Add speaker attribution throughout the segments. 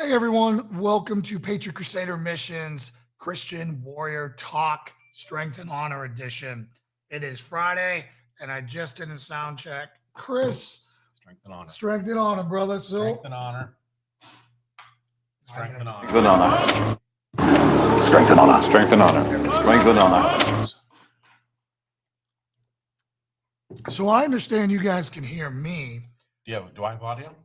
Speaker 1: Hey everyone, welcome to Patriot Crusader Missions Christian Warrior Talk Strength and Honor Edition. It is Friday, and I just did a sound check. Chris,
Speaker 2: Strength and honor.
Speaker 1: strength and honor, brother. So,
Speaker 2: Strength and honor. Strength and honor.
Speaker 3: Strength and honor. Strength and honor. Strength and honor. Strength and honor.
Speaker 1: so I understand you guys can hear me.
Speaker 2: Do I have audio?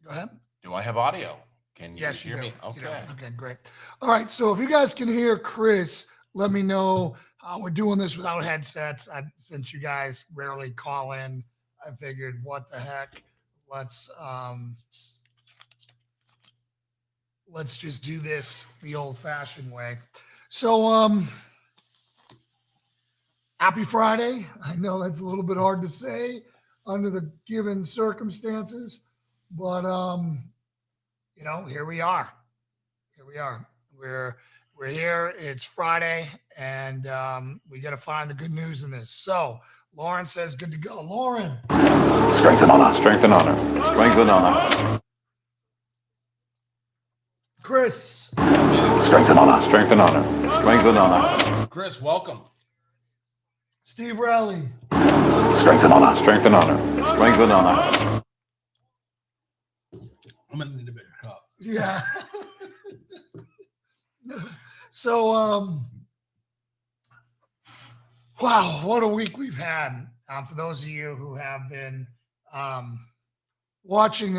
Speaker 1: Go ahead.
Speaker 2: Do I have audio? Can you
Speaker 1: Yes,
Speaker 2: hear
Speaker 1: you
Speaker 2: me?
Speaker 1: do.
Speaker 2: Okay.
Speaker 1: You do. Okay, great. All right, so if you guys can hear Chris, let me know. We're doing this without headsets. Since you guys rarely call in, I figured, what the heck? Let's just do this the old-fashioned way. So, happy Friday. I know that's a little bit hard to say under the given circumstances, but here we are. We're here. It's Friday, and we got to find the good news in this. So, Lauren says, "Good to go." Lauren.
Speaker 3: Strength and honor. Strength and honor. Strength and honor.
Speaker 1: Chris.
Speaker 3: Strength and honor. Strength and honor. Strength and honor.
Speaker 2: Chris, welcome.
Speaker 1: Steve Rowley.
Speaker 3: Strength and honor. Strength and honor. Strength and honor.
Speaker 2: I'm gonna need a bigger cup.
Speaker 1: Yeah. So, wow, what a week we've had. For those of you who have been watching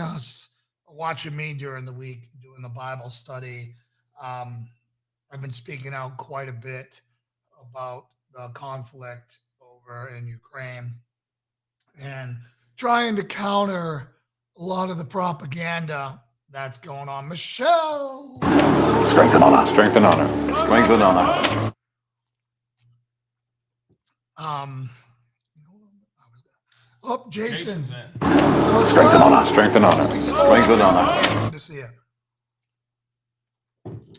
Speaker 1: me during the week, doing the Bible study, I've been speaking out quite a bit about the conflict over in Ukraine and trying to counter a lot of the propaganda that's going on. Michelle.
Speaker 3: Strength and honor. Strength and honor. Strength and honor.
Speaker 1: Jason.
Speaker 2: Jason's in.
Speaker 3: Strength and honor. Strength and honor.
Speaker 1: Holy
Speaker 3: Strength and
Speaker 1: smokes,
Speaker 3: honor.
Speaker 1: Jason, it's good to see you.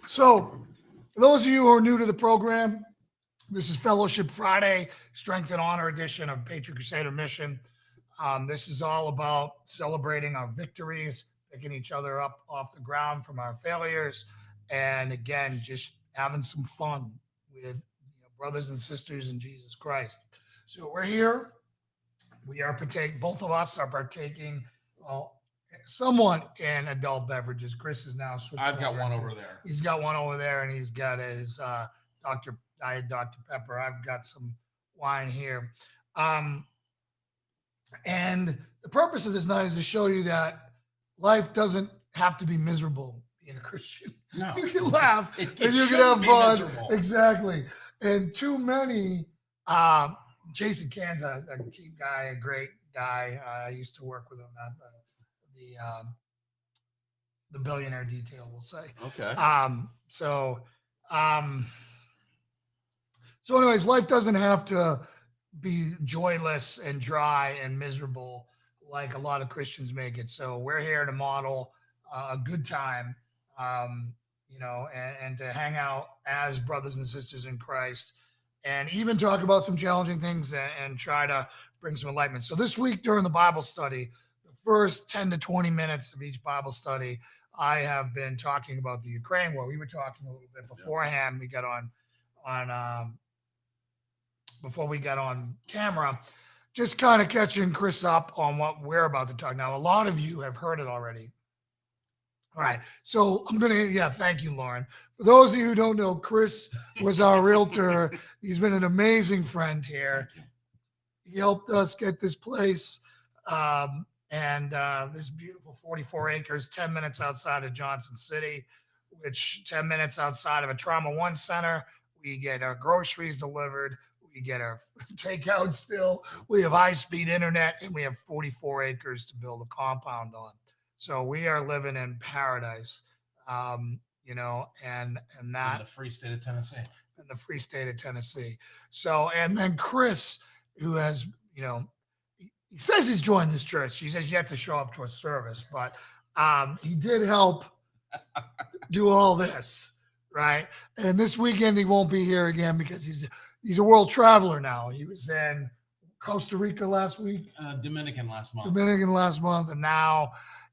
Speaker 1: So, for those of you who are new to the program, this is Fellowship Friday, Strength and Honor edition of Patriot Crusader Mission. This is all about celebrating our victories, picking each other up off the ground from our failures, and again, just having some fun with brothers and sisters in Jesus Christ. So we're here. Both of us are partaking, somewhat in adult beverages. Chris is now switched.
Speaker 2: I've got one over there.
Speaker 1: He's got one over there, and he's got his Dr. Pepper. I've got some wine here. And the purpose of this night is to show you that life doesn't have to be miserable being a Christian.
Speaker 2: No.
Speaker 1: You can laugh
Speaker 2: It
Speaker 1: and you can
Speaker 2: shouldn't
Speaker 1: have
Speaker 2: be
Speaker 1: fun.
Speaker 2: miserable.
Speaker 1: Exactly. And too many, Jason Can's a team guy, a great guy. I used to work with him at the Billionaire Detail, we'll say.
Speaker 2: Okay.
Speaker 1: So anyways, life doesn't have to be joyless and dry and miserable like a lot of Christians make it. So we're here to model a good time, and to hang out as brothers and sisters in Christ, and even talk about some challenging things and try to bring some enlightenment. So this week during the Bible study, the first 10 to 20 minutes of each Bible study, I have been talking about the Ukraine war. We were talking a little bit beforehand. We got before we got on camera, just kind of catching Chris up on what we're about to talk. Now, a lot of you have heard it already. All right. So thank you, Lauren. For those of you who don't know, Chris was our realtor. He's been an amazing friend here. He helped us get this place. And this beautiful 44 acres, 10 minutes outside of Johnson City, which 10 minutes outside of a Trauma One center. We get our groceries delivered. We get our takeout still. We have high-speed internet, and we have 44 acres to build a compound on. So we are living in paradise, and that.
Speaker 2: In the free state of Tennessee.
Speaker 1: In the free state of Tennessee. So, and then Chris, who has, he says he's joined this church. He says you have to show up to a service, but he did help do all this, right? And this weekend he won't be here again because he's a world traveler now. He was in Costa Rica last week.
Speaker 2: Dominican last month.
Speaker 1: And now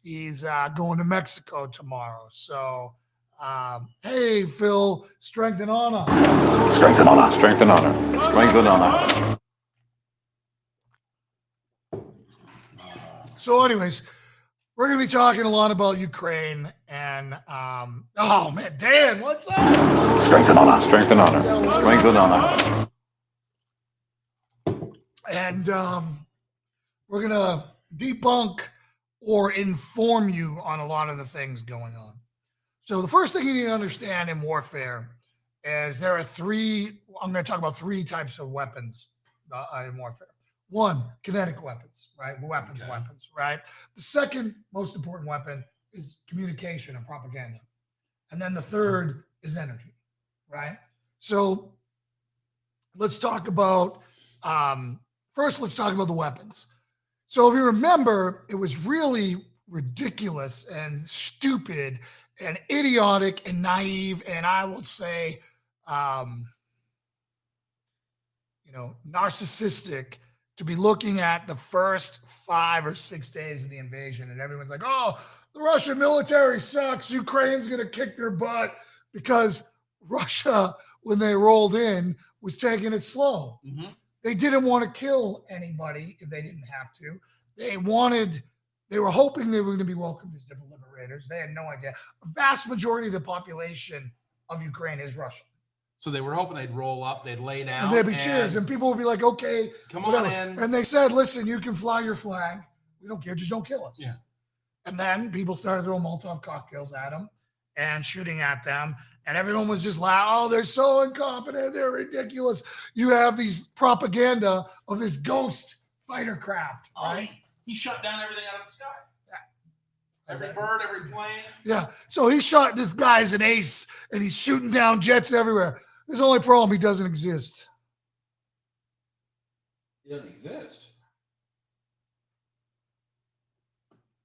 Speaker 1: He's going to Mexico tomorrow. So, hey, Phil, strength and honor.
Speaker 3: Strength and honor. Strength and honor. Strength and honor.
Speaker 1: So, anyways, we're going to be talking a lot about Ukraine and, oh man, Dan, what's up?
Speaker 3: Strength and honor. Strength and honor. Strength and honor.
Speaker 1: And we're going to debunk or inform you on a lot of the things going on. So the first thing you need to understand in warfare is there are I'm going to talk about three types of weapons in warfare. One, kinetic weapons, right? Weapons, right? The second most important weapon is communication and propaganda. And then the third is energy, right? So let's talk about, first, let's talk about the weapons. So if you remember, it was really ridiculous and stupid and idiotic and naive, and I will say, narcissistic to be looking at the first 5 or 6 days of the invasion, and everyone's like, oh, the Russian military sucks. Ukraine's going to kick their butt, because Russia, when they rolled in, was taking it slow.
Speaker 2: Mm-hmm.
Speaker 1: They didn't want to kill anybody if they didn't have to. They were hoping they were going to be welcomed as liberators. They had no idea. A vast majority of the population of Ukraine is Russian.
Speaker 2: So they were hoping they'd roll up, they'd lay down.
Speaker 1: And there'd be cheers, and people would be like, okay,
Speaker 2: come
Speaker 1: whatever.
Speaker 2: on in.
Speaker 1: And they said, listen, you can fly your flag. We don't care. Just don't kill us.
Speaker 2: Yeah.
Speaker 1: And then people started throwing Molotov cocktails at them and shooting at them. And everyone was just like, oh, they're so incompetent. They're ridiculous. You have these propaganda of this ghost fighter craft, right?
Speaker 2: He shut down everything out of the sky. Every bird, every plane.
Speaker 1: Yeah. So he shot this guy's an ace, and he's shooting down jets everywhere. There's the only problem. He doesn't exist.
Speaker 2: He doesn't exist.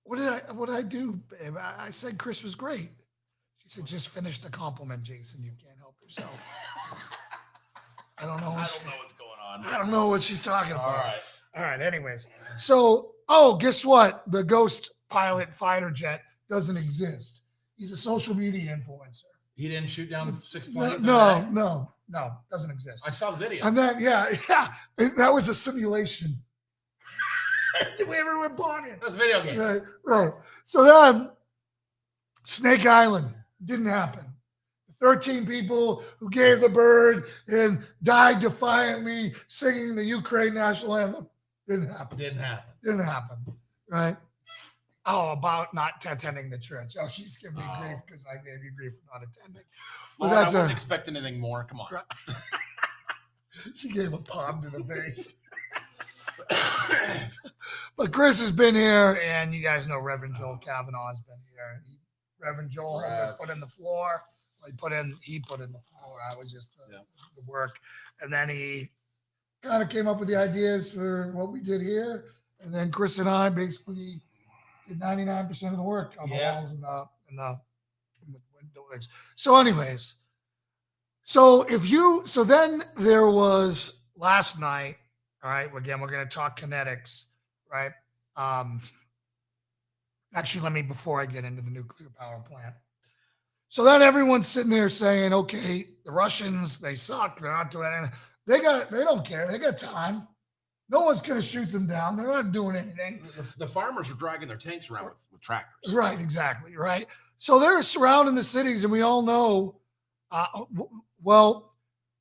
Speaker 1: What did I do, babe? I said Chris was great. She said, just finish the compliment, Jason. You can't help yourself. I don't know.
Speaker 2: I don't know what's going on.
Speaker 1: I don't know what she's talking about.
Speaker 2: All right.
Speaker 1: Anyways. So, guess what? The ghost pilot fighter jet doesn't exist. He's a social media influencer.
Speaker 2: He didn't shoot down 6 planes?
Speaker 1: No, doesn't exist.
Speaker 2: I saw the video.
Speaker 1: And then, that was a simulation. Everyone bought it.
Speaker 2: That's a video game.
Speaker 1: Right. So then, Snake Island didn't happen. 13 people who gave the bird and died defiantly singing the Ukraine national anthem didn't happen. Right? Oh, about not attending the church. Oh, she's giving me grief because I gave you grief for not attending.
Speaker 2: Well, I wouldn't expect anything more. Come on.
Speaker 1: She gave a palm to the face. But Chris has been here, and you guys know Reverend Joel Kavanaugh has been here. Reverend Joel has put in the floor. He put in the floor. I was just the work. And then he kind of came up with the ideas for what we did here. And then Chris and I basically did 99% of the work on the walls and the windows. So anyways, so then there was last night, all right, again, we're going to talk kinetics, right? Actually, before I get into the nuclear power plant. So then everyone's sitting there saying, okay, the Russians, they suck. They're not doing anything. They don't care. They got time. No one's going to shoot them down. They're not doing anything.
Speaker 2: The farmers are dragging their tanks around with tractors.
Speaker 1: Right, exactly, right? So they're surrounding the cities, and we all know,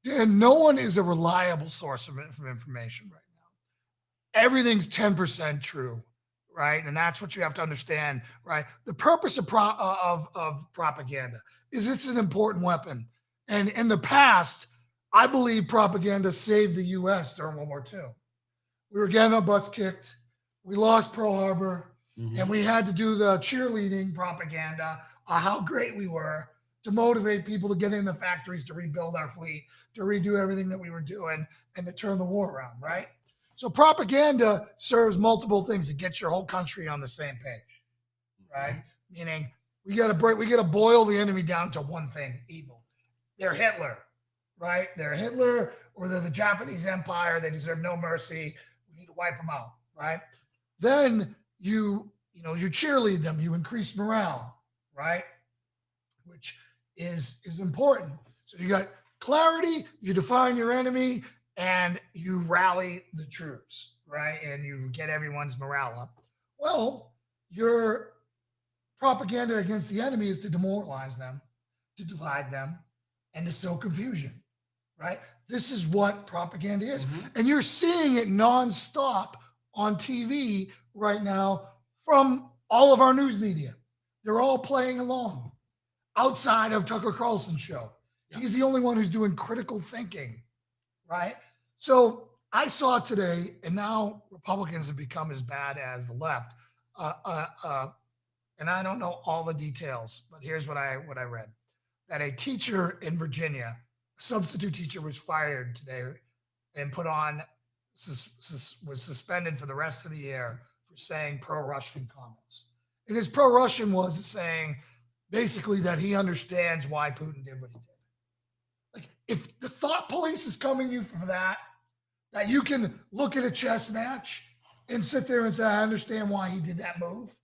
Speaker 1: and no one is a reliable source of information right now. Everything's 10% true, right? And that's what you have to understand, right? The purpose of propaganda is it's an important weapon. And in the past, I believe propaganda saved the U.S. during World War II. We were getting our butts kicked. We lost Pearl Harbor, and we had to do the cheerleading propaganda on how great we were to motivate people to get in the factories, to rebuild our fleet, to redo everything that we were doing, and to turn the war around, right? So propaganda serves multiple things. It gets your whole country on the same page, right? Meaning we got to boil the enemy down to one thing: evil. They're Hitler, right? They're Hitler, or they're the Japanese Empire. They deserve no mercy. We need to wipe them out, right? Then you you cheerlead them, you increase morale, right? Which is important. So you got clarity, you define your enemy, and you rally the troops, right? And you get everyone's morale up. Well, your propaganda against the enemy is to demoralize them, to divide them, and to sow confusion, right? This is what propaganda is. And you're seeing it nonstop on TV right now from all of our news media. They're all playing along outside of Tucker Carlson's show. Yeah. He's the only one who's doing critical thinking, right? So I saw today, and now Republicans have become as bad as the left. And I don't know all the details, but here's what I read. That a teacher in Virginia, a substitute teacher, was fired today and put on, was suspended for the rest of the year for saying pro-Russian comments. And his pro-Russian was saying basically that he understands why Putin did what he did. Like, if the thought police is coming you for that you can look at a chess match and sit there and say, I understand why he did that move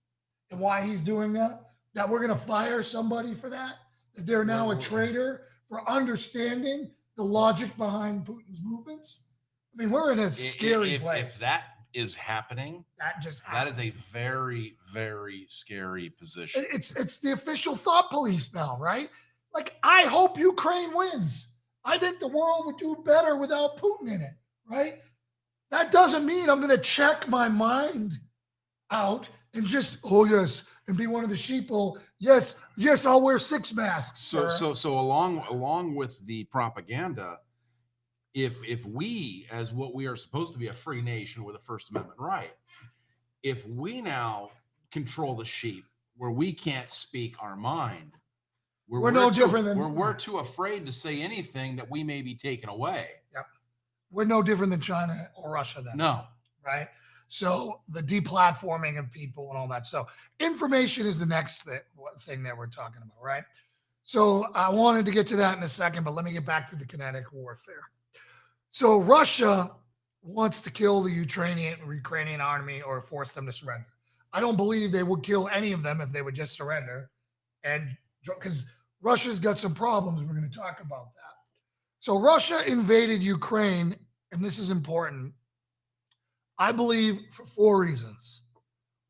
Speaker 1: and why he's doing that we're going to fire somebody for that they're now a traitor for understanding the logic behind Putin's movements. I mean, we're in a scary place.
Speaker 2: If that is happening, that is a very, very scary position.
Speaker 1: It's the official thought police now, right? Like, I hope Ukraine wins. I think the world would do better without Putin in it, right? That doesn't mean I'm going to check my mind out and just, oh yes, and be one of the sheeple. Yes, I'll wear 6 masks.
Speaker 2: So along with the propaganda, if we, as what we are supposed to be, a free nation with a First Amendment right, if we now control the sheep where we can't speak our mind, we're too afraid to say anything that we may be taken away.
Speaker 1: Yep. We're no different than China or Russia then.
Speaker 2: No.
Speaker 1: Right? So the deplatforming of people and all that. So information is the next thing that we're talking about, right? So I wanted to get to that in a second, but let me get back to the kinetic warfare. So Russia wants to kill the Ukrainian army or force them to surrender. I don't believe they would kill any of them if they would just surrender. And because Russia's got some problems, we're going to talk about that. So Russia invaded Ukraine, and this is important, I believe, for 4 reasons.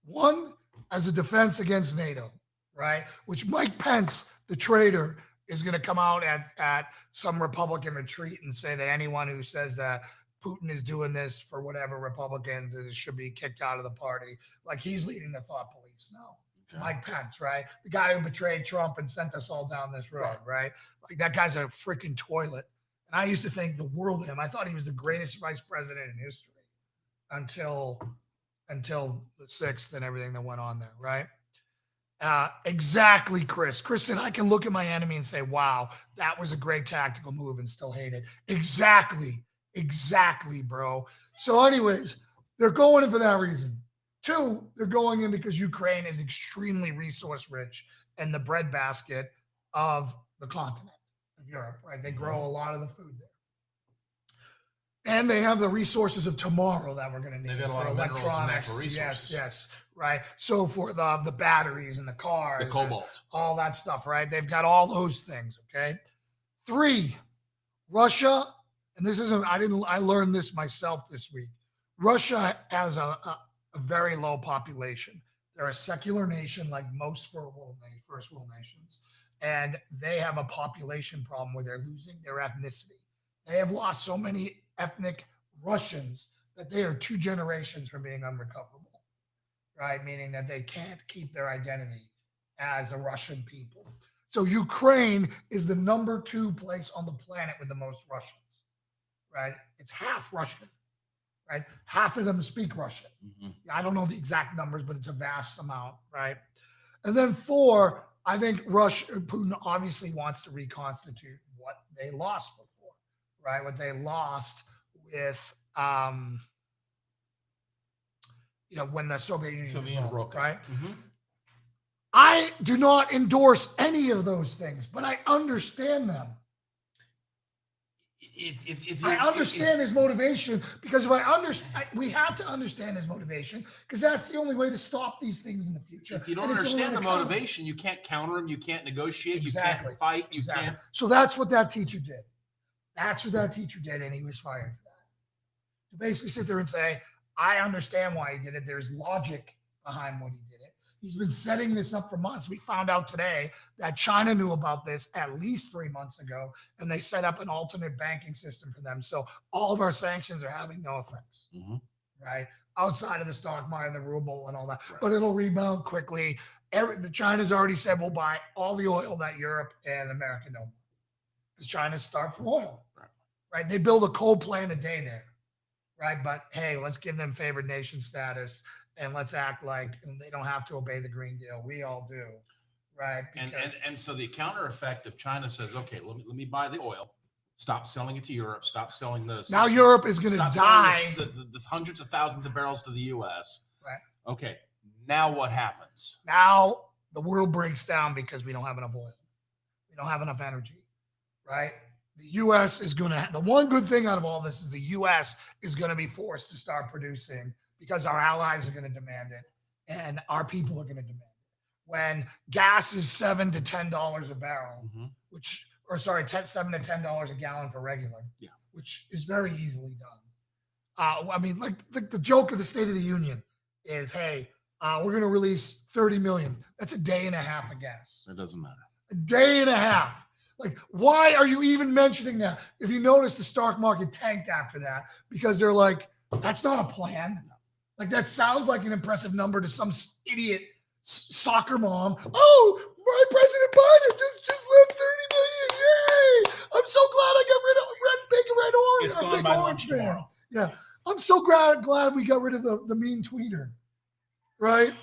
Speaker 1: One, as a defense against NATO, right? Which Mike Pence, the traitor, is going to come out at some Republican retreat and say that anyone who says that Putin is doing this for whatever Republicans should be kicked out of the party. Like, he's leading the thought police now. Okay. Mike Pence, right? The guy who betrayed Trump and sent us all down this road, right? Like, that guy's a freaking toilet. And I used to think the world of him. I thought he was the greatest vice president in history until the 6th and everything that went on there, right? Exactly, Chris. Chris said, I can look at my enemy and say, wow, that was a great tactical move and still hate it. Exactly, bro. So anyways, they're going in for that reason. 2, they're going in because Ukraine is extremely resource rich and the breadbasket of the continent of Europe, right? They grow a lot of the food there. And they have the resources of tomorrow that we're going to need.
Speaker 2: They've got a lot of minerals and natural resources.
Speaker 1: Yes, right. So for the batteries and the cars,
Speaker 2: the cobalt,
Speaker 1: all that stuff, right? They've got all those things, okay? 3, Russia, and this isn't, I learned this myself this week. Russia has a very low population. They're a secular nation like most first world nations. And they have a population problem where they're losing their ethnicity. They have lost so many ethnic Russians that they are 2 generations from being unrecoverable, right? Meaning that they can't keep their identity as a Russian people. So Ukraine is the number 2 place on the planet with the most Russians, right? It's half Russian, right? Half of them speak Russian. Mm-hmm. I don't know the exact numbers, but it's a vast amount, right? And then 4, I think Putin obviously wants to reconstitute what they lost before, right? What they lost with, when the Soviet Union broke, right? Mm-hmm. I do not endorse any of those things, but I understand them.
Speaker 2: if
Speaker 1: I understand his motivation, because if I understand, we have to understand his motivation, because that's the only way to stop these things in the future.
Speaker 2: if you don't
Speaker 1: And it's only
Speaker 2: understand the
Speaker 1: way to counter them.
Speaker 2: motivation, you can't counter him. You can't negotiate.
Speaker 1: Exactly.
Speaker 2: You can't fight. You
Speaker 1: Exactly.
Speaker 2: can't.
Speaker 1: So that's what that teacher did. That's what that teacher did, and he was fired for that. To basically sit there and say, I understand why he did it. There's logic behind what he did it. He's been setting this up for months. We found out today that China knew about this at least 3 months ago, and they set up an alternate banking system for them. So all of our sanctions are having no effects, right? Outside of the stock market, the ruble, and all that.
Speaker 2: Right.
Speaker 1: But it'll rebound quickly. China's already said we'll buy all the oil that Europe and America don't, because China's starved for oil, right? They build a coal plant a day there, right? But hey, let's give them favored nation status. And let's act like they don't have to obey the Green Deal. We all do, right?
Speaker 2: And so the counter effect of China says, okay, let me buy the oil, stop selling it to Europe, stop selling those.
Speaker 1: Now Europe is going to die.
Speaker 2: The hundreds of thousands of barrels to the U.S.
Speaker 1: Right.
Speaker 2: Okay. Now what happens?
Speaker 1: Now the world breaks down because we don't have enough oil. We don't have enough energy, right? The U.S. is going to, the one good thing out of all this is the U.S. is going to be forced to start producing, because our allies are going to demand it and our people are going to demand it. When gas is $7 to $10 a barrel, $7 to $10 a gallon for regular, which is very easily done. I mean, like the joke of the State of the Union is, hey, we're going to release 30 million. That's a day and a half of gas.
Speaker 2: It doesn't matter.
Speaker 1: A day and a half. Like, why are you even mentioning that? If you notice, the stock market tanked after that, because they're like, that's not a plan. Like, that sounds like an impressive number to some idiot soccer mom. Oh, my President Biden just left 30 million. Yay! I'm so glad I got rid of big red orange.
Speaker 2: It's gone by lunch tomorrow.
Speaker 1: Yeah. I'm so glad we got rid of the mean tweeter. Right?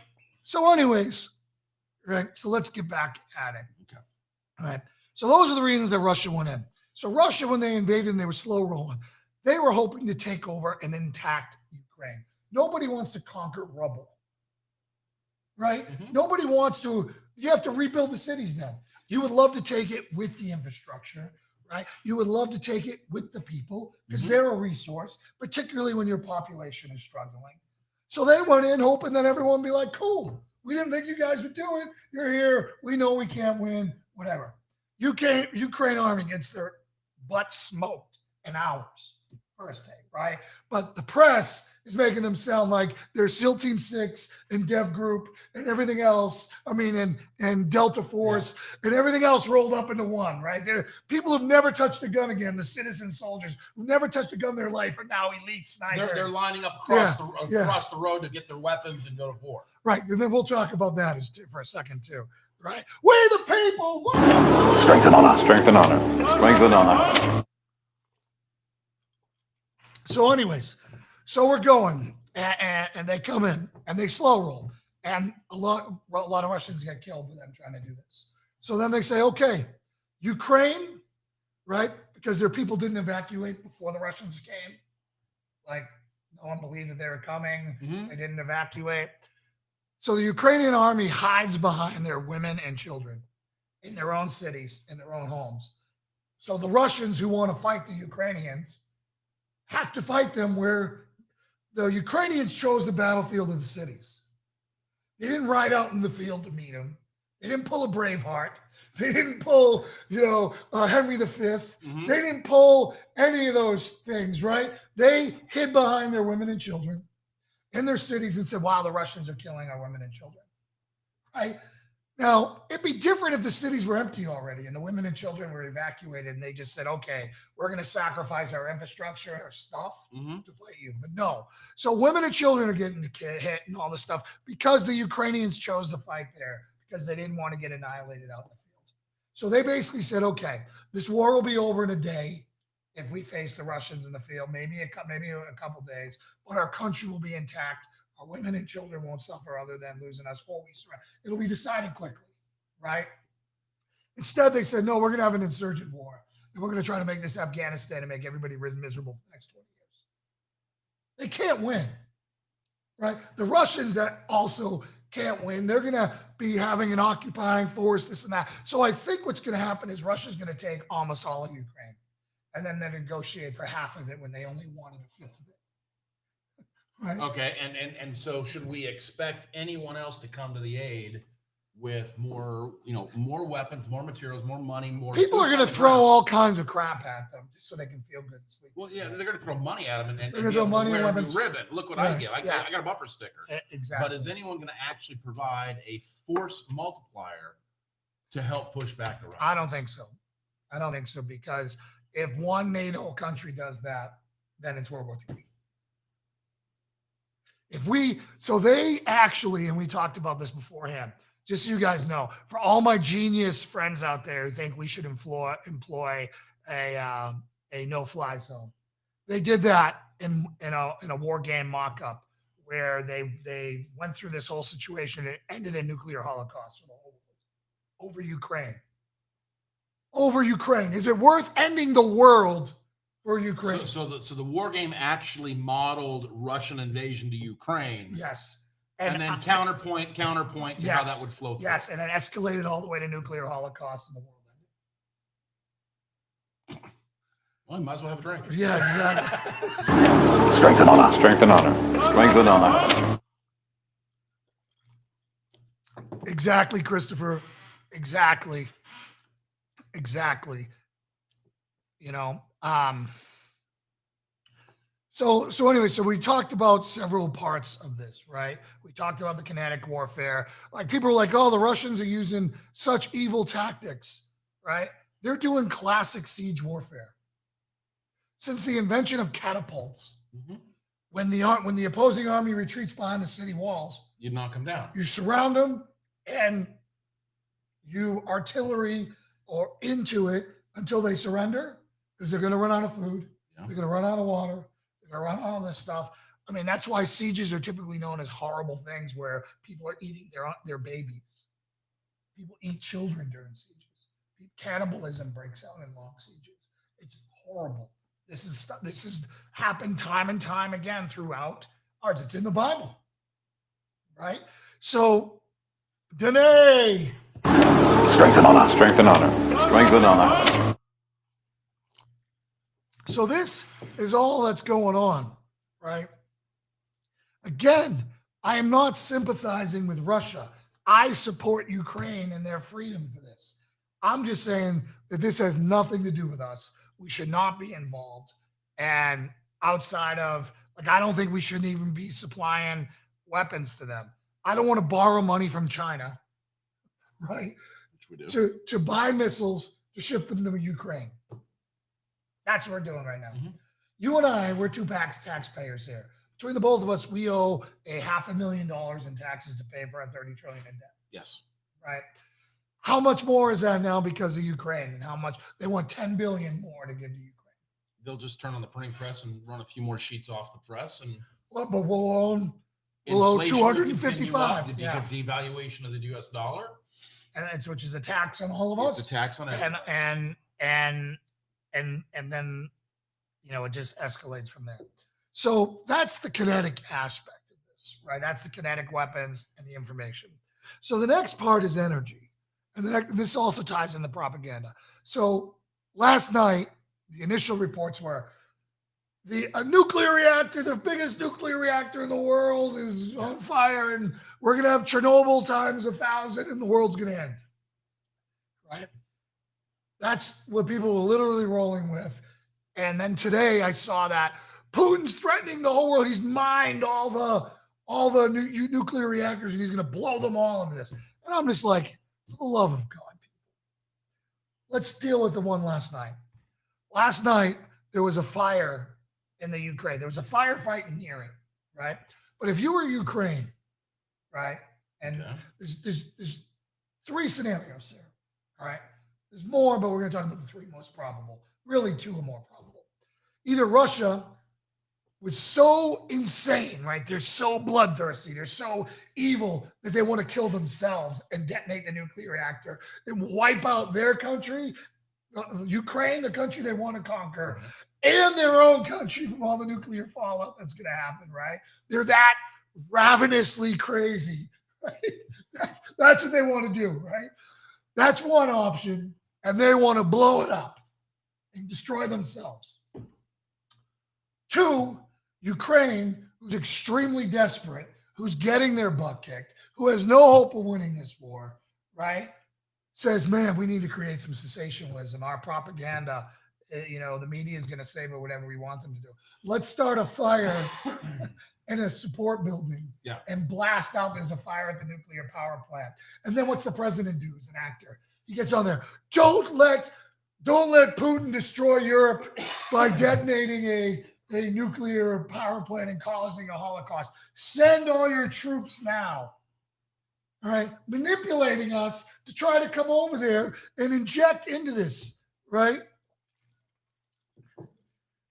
Speaker 1: So anyways, right. So let's get back at it.
Speaker 2: Okay.
Speaker 1: All right. So those are the reasons that Russia went in. So Russia, when they invaded and they were slow rolling, they were hoping to take over an intact Ukraine. Nobody wants to conquer rubble, right? Nobody wants to. You have to rebuild the cities then. You would love to take it with the infrastructure, right? You would love to take it with the people, because they're a resource, particularly when your population is struggling. So they went in hoping that everyone would be like, cool, we didn't think you guys would do it. You're here. We know we can't win, whatever. Ukraine army gets their butt smoked in hours. First take, right? But the press is making them sound like they're SEAL Team 6 and Dev Group and everything else. I mean, and Delta Force and everything else rolled up into one, right? People who've never touched a gun again, the citizen soldiers who've never touched a gun in their life are now elite snipers.
Speaker 2: They're lining up across the road to get their weapons and go to war.
Speaker 1: Right. And then we'll talk about that for a second too. Right? We the people.
Speaker 3: Strength and honor. Strength and honor. Strength and honor.
Speaker 1: So anyways, so we're going, and they come in, and they slow roll, and a lot of Russians get killed with them trying to do this. So then they say, okay, Ukraine, right? Because their people didn't evacuate before the Russians came. Like, no one believed that they were coming. They didn't evacuate. So the Ukrainian army hides behind their women and children in their own cities, in their own homes. So the Russians who want to fight the Ukrainians have to fight them where the Ukrainians chose the battlefield of the cities. They didn't ride out in the field to meet them. They didn't pull a Braveheart. They didn't pull, Henry V. They didn't pull any of those things, right? They hid behind their women and children in their cities and said, wow, the Russians are killing our women and children, right? Now, it'd be different if the cities were empty already and the women and children were evacuated and they just said, okay, we're going to sacrifice our infrastructure and our stuff to fight you. But no. So women and children are getting hit and all this stuff because the Ukrainians chose to fight there because they didn't want to get annihilated out in the field. So they basically said, okay, this war will be over in a day if we face the Russians in the field, maybe a couple days, but our country will be intact. Our women and children won't suffer other than losing us. It'll be decided quickly, right? Instead, they said, no, we're going to have an insurgent war. And we're going to try to make this Afghanistan and make everybody miserable for the next 20 years. They can't win, right? The Russians that also can't win. They're going to be having an occupying force, this and that. So I think what's going to happen is Russia's going to take almost all of Ukraine. and then they negotiate for half of it when they only wanted a fifth of it. Right?
Speaker 2: Okay, and so should we expect anyone else to come to the aid with more, more weapons, more materials, more money, more?
Speaker 1: People are
Speaker 2: boots
Speaker 1: going
Speaker 2: on
Speaker 1: to
Speaker 2: the
Speaker 1: throw
Speaker 2: ground?
Speaker 1: all kinds of crap at them just so they can feel good and sleep.
Speaker 2: Well, yeah, they're going to throw money at them and
Speaker 1: They're gonna throw
Speaker 2: be able
Speaker 1: money
Speaker 2: to
Speaker 1: and
Speaker 2: wear a new
Speaker 1: weapons.
Speaker 2: ribbon. Look what
Speaker 1: Yeah,
Speaker 2: I get. I got a bumper sticker.
Speaker 1: Exactly.
Speaker 2: But is anyone going to actually provide a force multiplier to help push back the Russians?
Speaker 1: I don't think so. I don't think so, because if one NATO country does that, then it's World War III. So they actually, and we talked about this beforehand, just so you guys know, for all my genius friends out there who think we should employ a no-fly zone, they did that in a war game mock-up where they went through this whole situation. It ended in nuclear holocaust for the whole world over Ukraine. Over Ukraine. Is it worth ending the world for Ukraine?
Speaker 2: So the war game actually modeled Russian invasion to Ukraine.
Speaker 1: Yes.
Speaker 2: And then counterpoint to how that would flow through.
Speaker 1: Yes, and it escalated all the way to nuclear holocaust and the world ended.
Speaker 2: Well, you might as well have a drink.
Speaker 1: Yeah, exactly.
Speaker 3: Strength and honor. Strength and honor. Strength and honor.
Speaker 1: Exactly, Christopher. Exactly. So anyway, so we talked about several parts of this, right? We talked about the kinetic warfare. Like, people are like, oh, the Russians are using such evil tactics, right? They're doing classic siege warfare. Since the invention of catapults, when the opposing army retreats behind the city walls,
Speaker 2: You knock them down.
Speaker 1: you surround them and you artillery or into it until they surrender, because they're going to run out of food.
Speaker 2: Yeah.
Speaker 1: They're going to run out of water. They're going to run out of all this stuff. I mean, that's why sieges are typically known as horrible things, where people are eating their babies. People eat children during sieges. Cannibalism breaks out in long sieges. It's horrible. This is happened time and time again throughout ours. It's in the Bible, right? So, Danae.
Speaker 3: Strength and honor. Strength and honor. Strength and honor.
Speaker 1: So this is all that's going on, right? Again, I am not sympathizing with Russia. I support Ukraine and their freedom for this. I'm just saying that this has nothing to do with us. We should not be involved. And outside of, like, I don't think we shouldn't even be supplying weapons to them. I don't want to borrow money from China, right?
Speaker 2: Which we do.
Speaker 1: To buy missiles to ship them to Ukraine. That's what we're doing right now. You and I, we're two taxpayers here. Between the both of us, we owe $500,000 in taxes to pay for our $30 trillion in debt.
Speaker 2: Yes.
Speaker 1: Right? How much more is that now because of Ukraine? And how much they want $10 billion more to give to Ukraine?
Speaker 2: They'll just turn on the printing press and run a few more sheets off the press, and
Speaker 1: Well, but we'll owe
Speaker 2: inflation will continue
Speaker 1: 255.
Speaker 2: up,
Speaker 1: Yeah.
Speaker 2: the devaluation of the U.S. dollar.
Speaker 1: And it's, which is a tax on all of us.
Speaker 2: It's a tax on everyone.
Speaker 1: and then it just escalates from there. So that's the kinetic aspect of this, right? That's the kinetic weapons and the information. So the next part is energy, and this also ties in the propaganda. So last night, the initial reports were a nuclear reactor, the biggest nuclear reactor in the world, is on fire, and we're going to have Chernobyl times 1,000, and the world's going to end. Right? That's what people were literally rolling with. And then today I saw that Putin's threatening the whole world. He's mined all the nuclear reactors, and he's going to blow them all into this. And I'm just like, for the love of God, let's deal with the one last night. Last night, there was a fire in the Ukraine. There was a firefight near it, right? But if you were Ukraine, right, and there's three scenarios here, all right? There's more, but we're going to talk about the three most probable. Really, two are more probable. Either Russia was so insane, right? They're so bloodthirsty. They're so evil that they want to kill themselves and detonate the nuclear reactor and wipe out their country, Ukraine, the country they want to conquer, and their own country from all the nuclear fallout that's going to happen, right? They're that ravenously crazy, right? That's what they want to do, right? That's one option, and they want to blow it up and destroy themselves. 2, Ukraine, who's extremely desperate, who's getting their butt kicked, who has no hope of winning this war, right? Says, man, we need to create some sensationalism. Our propaganda, the media is going to say whatever we want them to do. Let's start a fire in a support building and blast out there's a fire at the nuclear power plant. And then what's the president do as an actor? He gets on there. Don't let Putin destroy Europe by detonating a nuclear power plant and causing a Holocaust. Send all your troops now. All right, manipulating us to try to come over there and inject into this, right?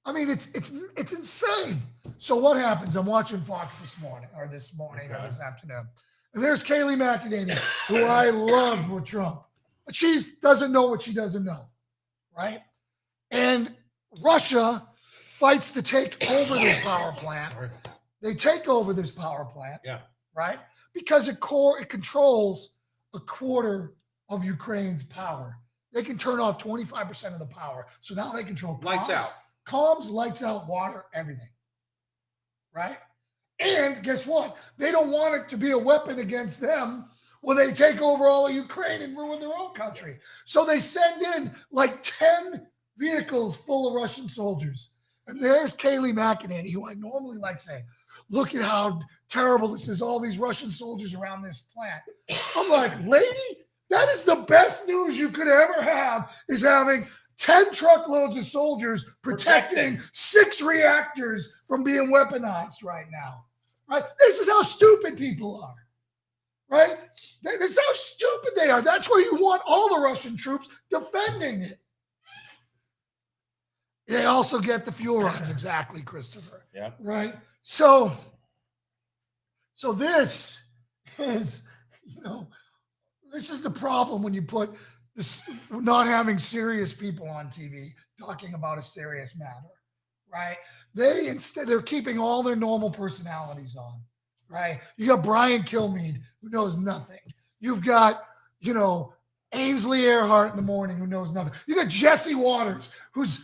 Speaker 1: I mean, it's insane. So what happens? I'm watching Fox this morning or this afternoon. And there's Kayleigh McEnany, who I love for Trump. But she doesn't know what she doesn't know, right? And Russia fights to take over this power plant. They take over this power plant, right? Because it controls a quarter of Ukraine's power. They can turn off 25% of the power. So now they control
Speaker 2: Lights out.
Speaker 1: Comms, lights out, water, everything. Right? And guess what? They don't want it to be a weapon against them when they take over all of Ukraine and ruin their own country. So they send in like 10 vehicles full of Russian soldiers. And there's Kayleigh McEnany, who I normally like saying, look at how terrible this is, all these Russian soldiers around this plant. I'm like, lady, that is the best news you could ever have, is having 10 truckloads of soldiers protecting 6 reactors from being weaponized right now. Right? This is how stupid people are. Right? This is how stupid they are. That's where you want all the Russian troops defending it. They also get the fuel rods, exactly, Christopher.
Speaker 2: Yeah.
Speaker 1: Right? So this is, this is the problem when you put this, not having serious people on TV talking about a serious matter, right? They're keeping all their normal personalities on, right? You got Brian Kilmeade, who knows nothing. You've got, Ainsley Earhart in the morning, who knows nothing. You got Jesse Waters, who is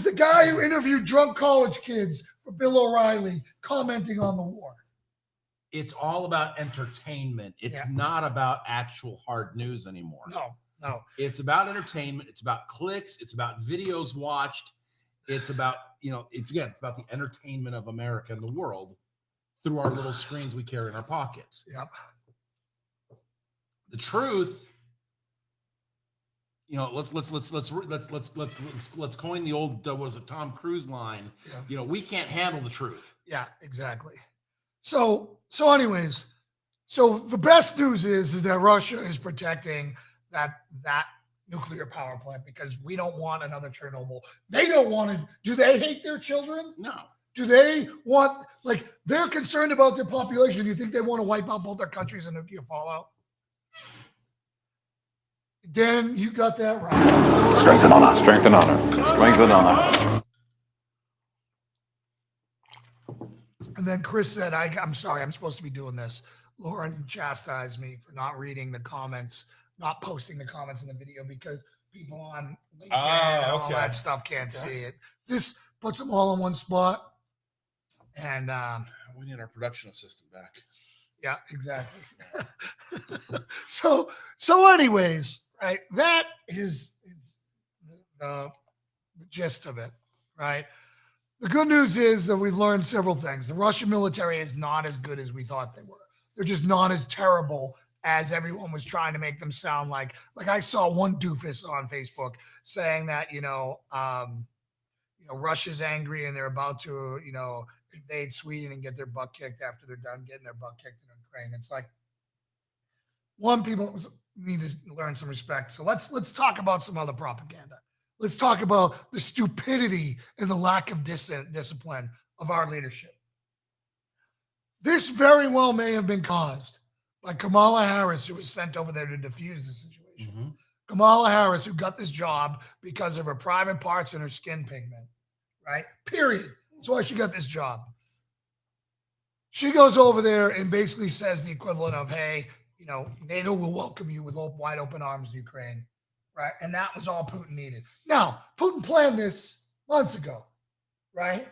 Speaker 1: the guy who interviewed drunk college kids for Bill O'Reilly, commenting on the war.
Speaker 2: It's all about entertainment. It's not about actual hard news anymore.
Speaker 1: No.
Speaker 2: It's about entertainment. It's about clicks. It's about videos watched. It's about, it's about the entertainment of America and the world through our little screens we carry in our pockets.
Speaker 1: Yep.
Speaker 2: The truth, let's coin the old Tom Cruise line.
Speaker 1: Yeah.
Speaker 2: We can't handle the truth.
Speaker 1: Yeah, exactly. So anyways, the best news is that Russia is protecting that nuclear power plant because we don't want another Chernobyl. They don't want to. Do they hate their children?
Speaker 2: No.
Speaker 1: Do they want, they're concerned about their population? Do you think they want to wipe out both their countries in nuclear fallout? Dan, you got that right.
Speaker 3: Strength and honor. Strength and honor. Strength and honor.
Speaker 1: And then Chris said, I'm sorry, I'm supposed to be doing this. Lauren chastised me for not reading the comments, not posting the comments in the video because people on LinkedIn and all that stuff can't see it. This puts them all in one spot. And
Speaker 2: we need our production assistant back.
Speaker 1: Yeah, exactly. So anyways, right, that is the gist of it, right? The good news is that we've learned several things. The Russian military is not as good as we thought they were. They're just not as terrible as everyone was trying to make them sound like. I saw one doofus on Facebook saying that, Russia's angry and they're about to, invade Sweden and get their butt kicked after they're done getting their butt kicked in Ukraine. It's like, people need to learn some respect. So let's talk about some other propaganda. Let's talk about the stupidity and the lack of discipline of our leadership. This very well may have been caused by Kamala Harris, who was sent over there to defuse the situation. Mm-hmm. Kamala Harris, who got this job because of her private parts and her skin pigment, right? Period. That's why she got this job. She goes over there and basically says the equivalent of, hey, NATO will welcome you with wide open arms, Ukraine. right? And that was all Putin needed. Now, Putin planned this months ago, right?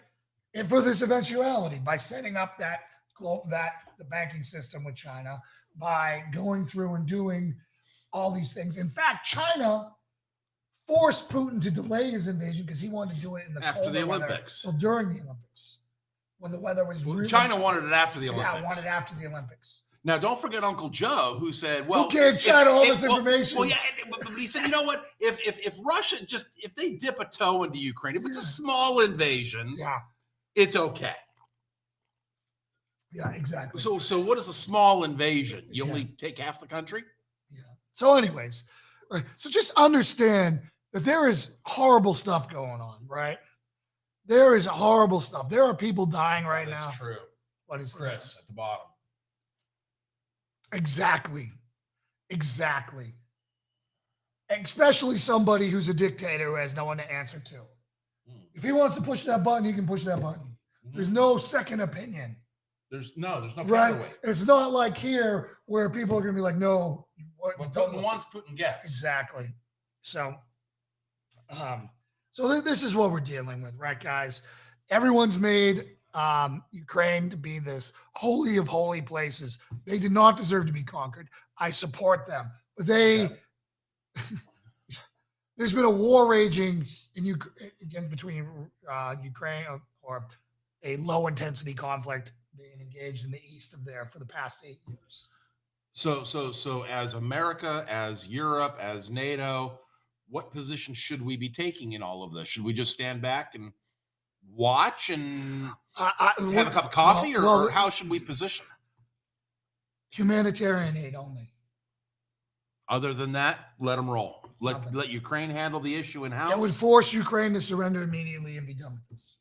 Speaker 1: And for this eventuality, by setting up the banking system with China, by going through and doing all these things. In fact, China forced Putin to delay his invasion because he wanted to do it in the
Speaker 2: After the
Speaker 1: colder
Speaker 2: Olympics.
Speaker 1: weather, well, during the Olympics, when the weather was really
Speaker 2: China wanted it after the Olympics.
Speaker 1: Yeah, wanted after the Olympics.
Speaker 2: Now, don't forget Uncle Joe, who said, "Well,
Speaker 1: who gave China all this
Speaker 2: well,
Speaker 1: information?"
Speaker 2: Well, yeah, but he said, you know what? If Russia if they dip a toe into Ukraine, if it's a small invasion,
Speaker 1: Yeah,
Speaker 2: it's okay.
Speaker 1: yeah, exactly.
Speaker 2: So what is a small invasion? You
Speaker 1: Yeah.
Speaker 2: only take half the country?
Speaker 1: Yeah. So, anyways, right. So just understand that there is horrible stuff going on, right? There is horrible stuff. There are people dying right now.
Speaker 2: That's true.
Speaker 1: What is
Speaker 2: Chris
Speaker 1: that?
Speaker 2: at the bottom.
Speaker 1: Exactly. Especially somebody who's a dictator who has no one to answer to. If he wants to push that button, he can push that button. There's no second opinion.
Speaker 2: There's no
Speaker 1: Right?
Speaker 2: counterweight.
Speaker 1: It's not like here where people are going to be like, no.
Speaker 2: What Putin wants, Putin gets.
Speaker 1: Exactly. So, this is what we're dealing with, right, guys? Everyone's made Ukraine to be this holy of holy places. They did not deserve to be conquered. I support them, but there's been a war raging between Ukraine or a low intensity conflict being engaged in the east of there for the past 8 years.
Speaker 2: So as America, as Europe, as NATO, what position should we be taking in all of this? Should we just stand back and watch and have a cup of coffee, or how should we position?
Speaker 1: Humanitarian aid only.
Speaker 2: Other than that, let them roll. Let Ukraine handle the issue in house.
Speaker 1: It would force Ukraine to surrender immediately and be done with this.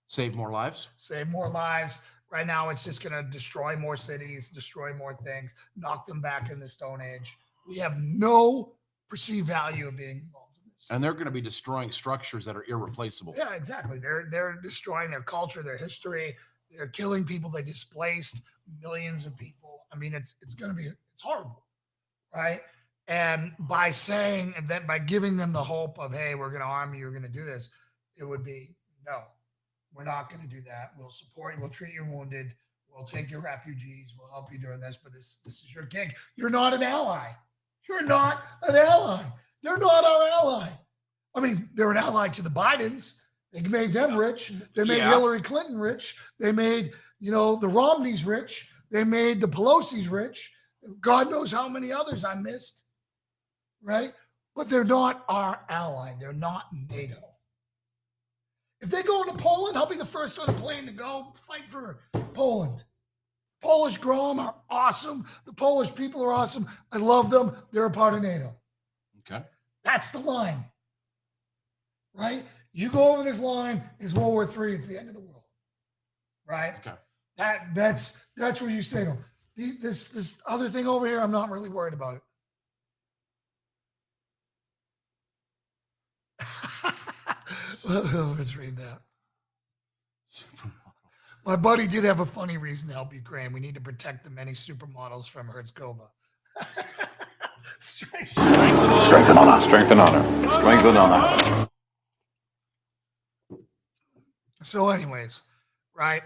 Speaker 2: Save more lives.
Speaker 1: Save more lives. Right now, it's just going to destroy more cities, destroy more things, knock them back in the Stone Age. We have no perceived value of being involved in this.
Speaker 2: And they're going to be destroying structures that are irreplaceable.
Speaker 1: Yeah, exactly. They're destroying their culture, their history. They're killing people. They displaced millions of people. I mean, it's horrible, right? And by saying that, by giving them the hope of, hey, we're going to arm you, we're going to do this, it would be, no, we're not going to do that. We'll support you. We'll treat you wounded. We'll take your refugees. We'll help you during this, but this is your gig. You're not an ally. You're not an ally. They're not our ally. I mean, they're an ally to the Bidens. They made them rich. They made Hillary Clinton rich. They made, the Romneys rich. They made the Pelosi's rich. God knows how many others I missed, right? But they're not our ally. They're not NATO. If they go into Poland, I'll be the first on the plane to go fight for Poland. Polish Grom are awesome. The Polish people are awesome. I love them. They're a part of NATO.
Speaker 2: Okay.
Speaker 1: That's the line, right? You go over this line, it's World War III. It's the end of the world, right?
Speaker 2: Okay.
Speaker 1: That's where you say to them, this other thing over here, I'm not really worried about it. Let's read that. My buddy did have a funny reason to help Ukraine. We need to protect the many supermodels from Hertzkova.
Speaker 3: Strength and honor. Strength and honor. Strength and honor.
Speaker 1: So anyways, right?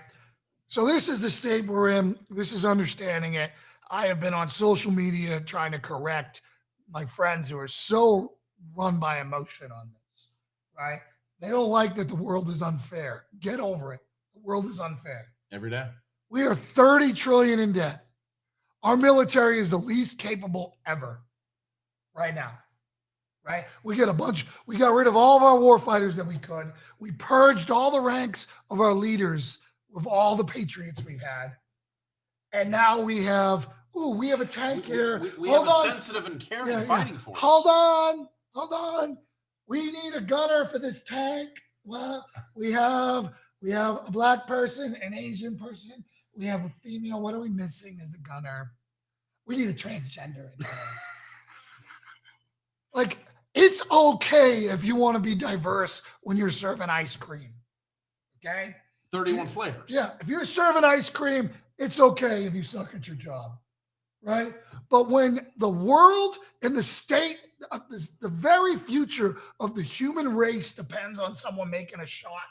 Speaker 1: So this is the state we're in. This is understanding it. I have been on social media trying to correct my friends who are so run by emotion on this, right? They don't like that the world is unfair. Get over it. The world is unfair.
Speaker 2: Every day.
Speaker 1: We are 30 trillion in debt. Our military is the least capable ever right now, right? We got rid of all of our war fighters that we could. We purged all the ranks of our leaders of all the patriots we've had. And now we have a tank here.
Speaker 2: We have a sensitive and caring fighting force.
Speaker 1: Hold on. We need a gunner for this tank. Well, we have a black person, an Asian person. We have a female. What are we missing as a gunner? We need a transgender in there. Like, it's okay if you want to be diverse when you're serving ice cream. Okay?
Speaker 2: 31 flavors.
Speaker 1: Yeah. If you're serving ice cream, it's okay if you suck at your job. Right? But when the world and the state the very future of the human race depends on someone making a shot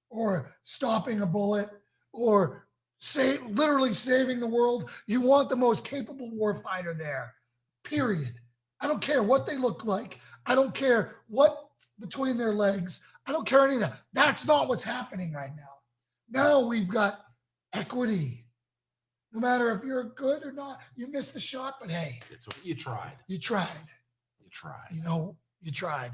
Speaker 1: or stopping a bullet or literally saving the world. You want the most capable warfighter there, period. I don't care what they look like. I don't care what between their legs. I don't care any of that. That's not what's happening right now. Now we've got equity. No matter if you're good or not, you missed the shot, but hey,
Speaker 2: It's what you tried.
Speaker 1: you tried.
Speaker 2: You tried.
Speaker 1: You know, you tried.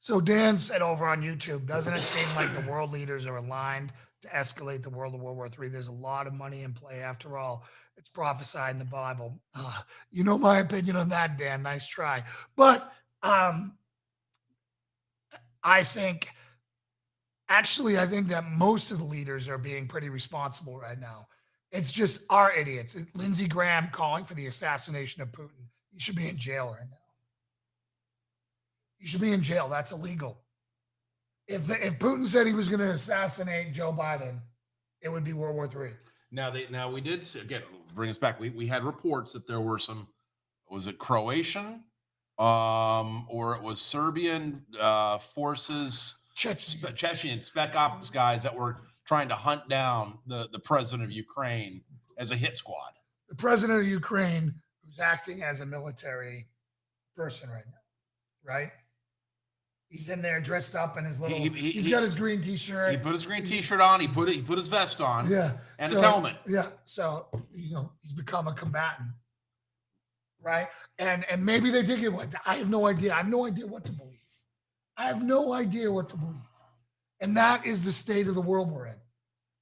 Speaker 1: So Dan said over on YouTube, doesn't it seem like the world leaders are aligned to escalate the world of World War III? There's a lot of money in play. After all, it's prophesied in the Bible. You know my opinion on that, Dan. Nice try. But I think that most of the leaders are being pretty responsible right now. It's just our idiots. Lindsey Graham calling for the assassination of Putin. You should be in jail right now. You should be in jail. That's illegal. If Putin said he was going to assassinate Joe Biden, it would be World War III.
Speaker 2: Now we did again bring us back. We had reports that there were some. Was it Croatian, or it was Serbian forces, Chechen spec ops guys that were trying to hunt down the president of Ukraine as a hit squad.
Speaker 1: The president of Ukraine, who's acting as a military person right now, right? He's in there dressed up in his little. He's got his green T-shirt.
Speaker 2: He put his green T-shirt on. He put his vest on.
Speaker 1: Yeah,
Speaker 2: and his helmet.
Speaker 1: Yeah, so he's become a combatant, right? And maybe they did get what. I have no idea. I have no idea what to believe. I have no idea what to believe, and that is the state of the world we're in,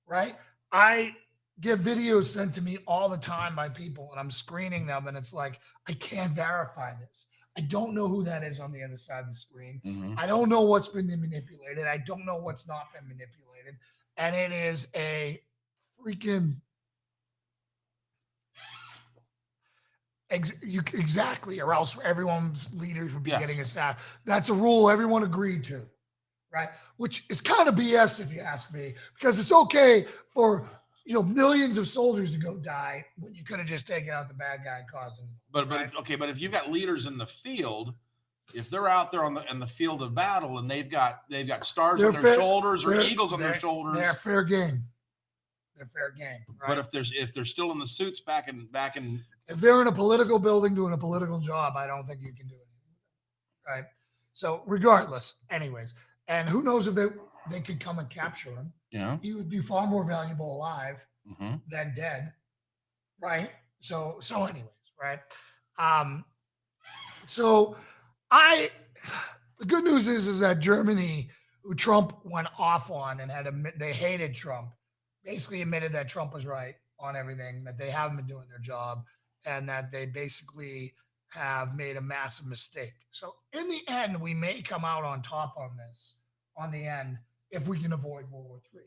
Speaker 1: right? I get videos sent to me all the time by people, and I'm screening them, and it's like I can't verify this. I don't know who that is on the other side of the screen.
Speaker 2: Mm-hmm.
Speaker 1: I don't know what's been manipulated. I don't know what's not been manipulated. And it is a freaking exactly, or else everyone's leaders would be getting assassinated. That's a rule everyone agreed to, right? Which is kind of BS if you ask me, because it's okay for millions of soldiers to go die when you could have just taken out the bad guy and caused them.
Speaker 2: But if you've got leaders in the field, if they're out there in the field of battle and they've got stars on their shoulders or eagles on their shoulders,
Speaker 1: they're fair game. They're fair game. Right?
Speaker 2: But if they're still in the suits back in
Speaker 1: if they're in a political building doing a political job, I don't think you can do anything. Right. So regardless, anyways, and who knows if they could come and capture him.
Speaker 2: Yeah.
Speaker 1: He would be far more valuable alive
Speaker 2: mm-hmm.
Speaker 1: than dead. Right. So anyways, right. The good news is that Germany, who Trump went off on and they hated Trump, basically admitted that Trump was right on everything, that they haven't been doing their job, and that they basically have made a massive mistake. So in the end, we may come out on top on this, on the end, if we can avoid World War III,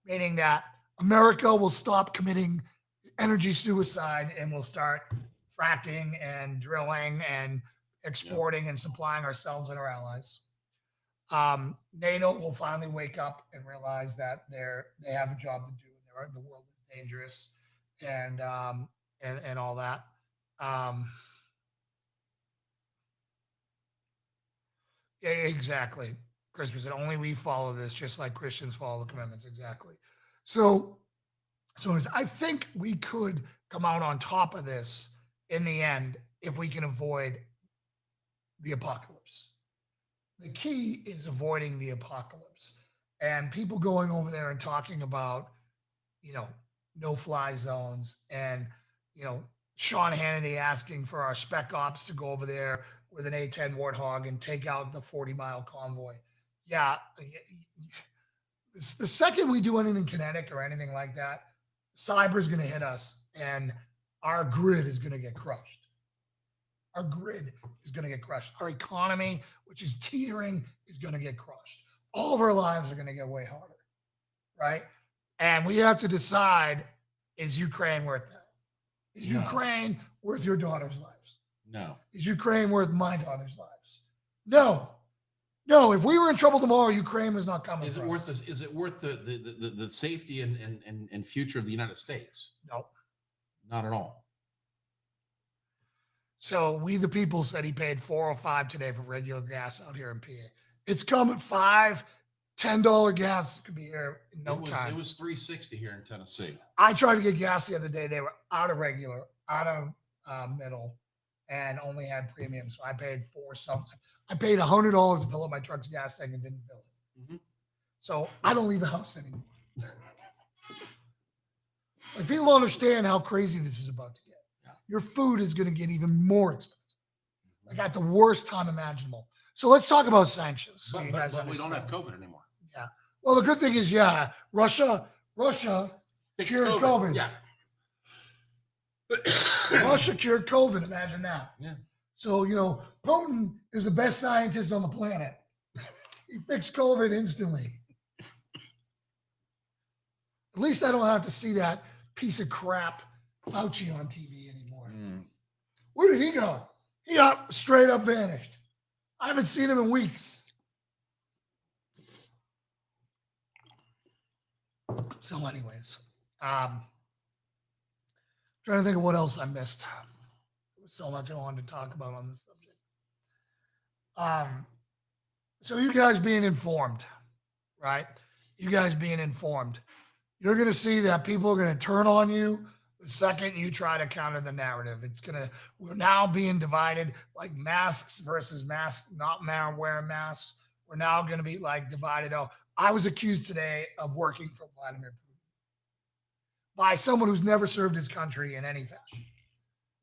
Speaker 1: meaning that America will stop committing energy suicide and will start fracking and drilling and exporting and supplying ourselves and our allies. NATO will finally wake up and realize that they have a job to do. The world is dangerous, and all that. Yeah, exactly. Christmas said only we follow this, just like Christians follow the commandments. Exactly. So I think we could come out on top of this in the end if we can avoid the apocalypse. The key is avoiding the apocalypse, and people going over there and talking about, no-fly zones, and Sean Hannity asking for our spec ops to go over there with an A-10 Warthog and take out the 40-mile convoy. Yeah, the second we do anything kinetic or anything like that, cyber is going to hit us, and our grid is going to get crushed. Our grid is going to get crushed. Our economy, which is teetering, is going to get crushed. All of our lives are going to get way harder, right? And we have to decide, is Ukraine worth that? Is Ukraine worth your daughter's lives?
Speaker 2: No.
Speaker 1: Is Ukraine worth my daughter's lives? No. No, if we were in trouble tomorrow, Ukraine was not coming.
Speaker 2: Is it worth this? Is it worth the safety and future of the United States?
Speaker 1: No.
Speaker 2: Not at all.
Speaker 1: So we the people said he paid $4.05 today for regular gas out here in PA. It's coming $5, $10 gas could be here in no time.
Speaker 2: It was $3.60 here in Tennessee.
Speaker 1: I tried to get gas the other day. They were out of regular, out of middle, and only had premium. So I paid I paid $100 to fill up my truck's gas tank and didn't fill it.
Speaker 2: Mhm.
Speaker 1: So I don't leave the house anymore. Like, people don't understand how crazy this is about to get. Your food is going to get even more expensive, like at the worst time imaginable. So let's talk about sanctions. So you guys
Speaker 2: But we don't
Speaker 1: understand.
Speaker 2: have COVID anymore.
Speaker 1: Yeah. Well, the good thing is, Russia
Speaker 2: Fix
Speaker 1: cured COVID.
Speaker 2: Yeah.
Speaker 1: Russia cured COVID. Imagine that.
Speaker 2: Yeah.
Speaker 1: So, Putin is the best scientist on the planet. He fixed COVID instantly. At least I don't have to see that piece of crap Fauci on TV anymore. Where did he go? He got straight up vanished. I haven't seen him in weeks. So anyways, trying to think of what else I missed. There was so much I wanted to talk about on this subject. So you guys being informed, right? You guys being informed, you're going to see that people are going to turn on you the second you try to counter the narrative. We're now being divided, like masks versus masks, not wearing masks. We're now going to be like divided. Oh, I was accused today of working for Vladimir Putin by someone who's never served his country in any fashion.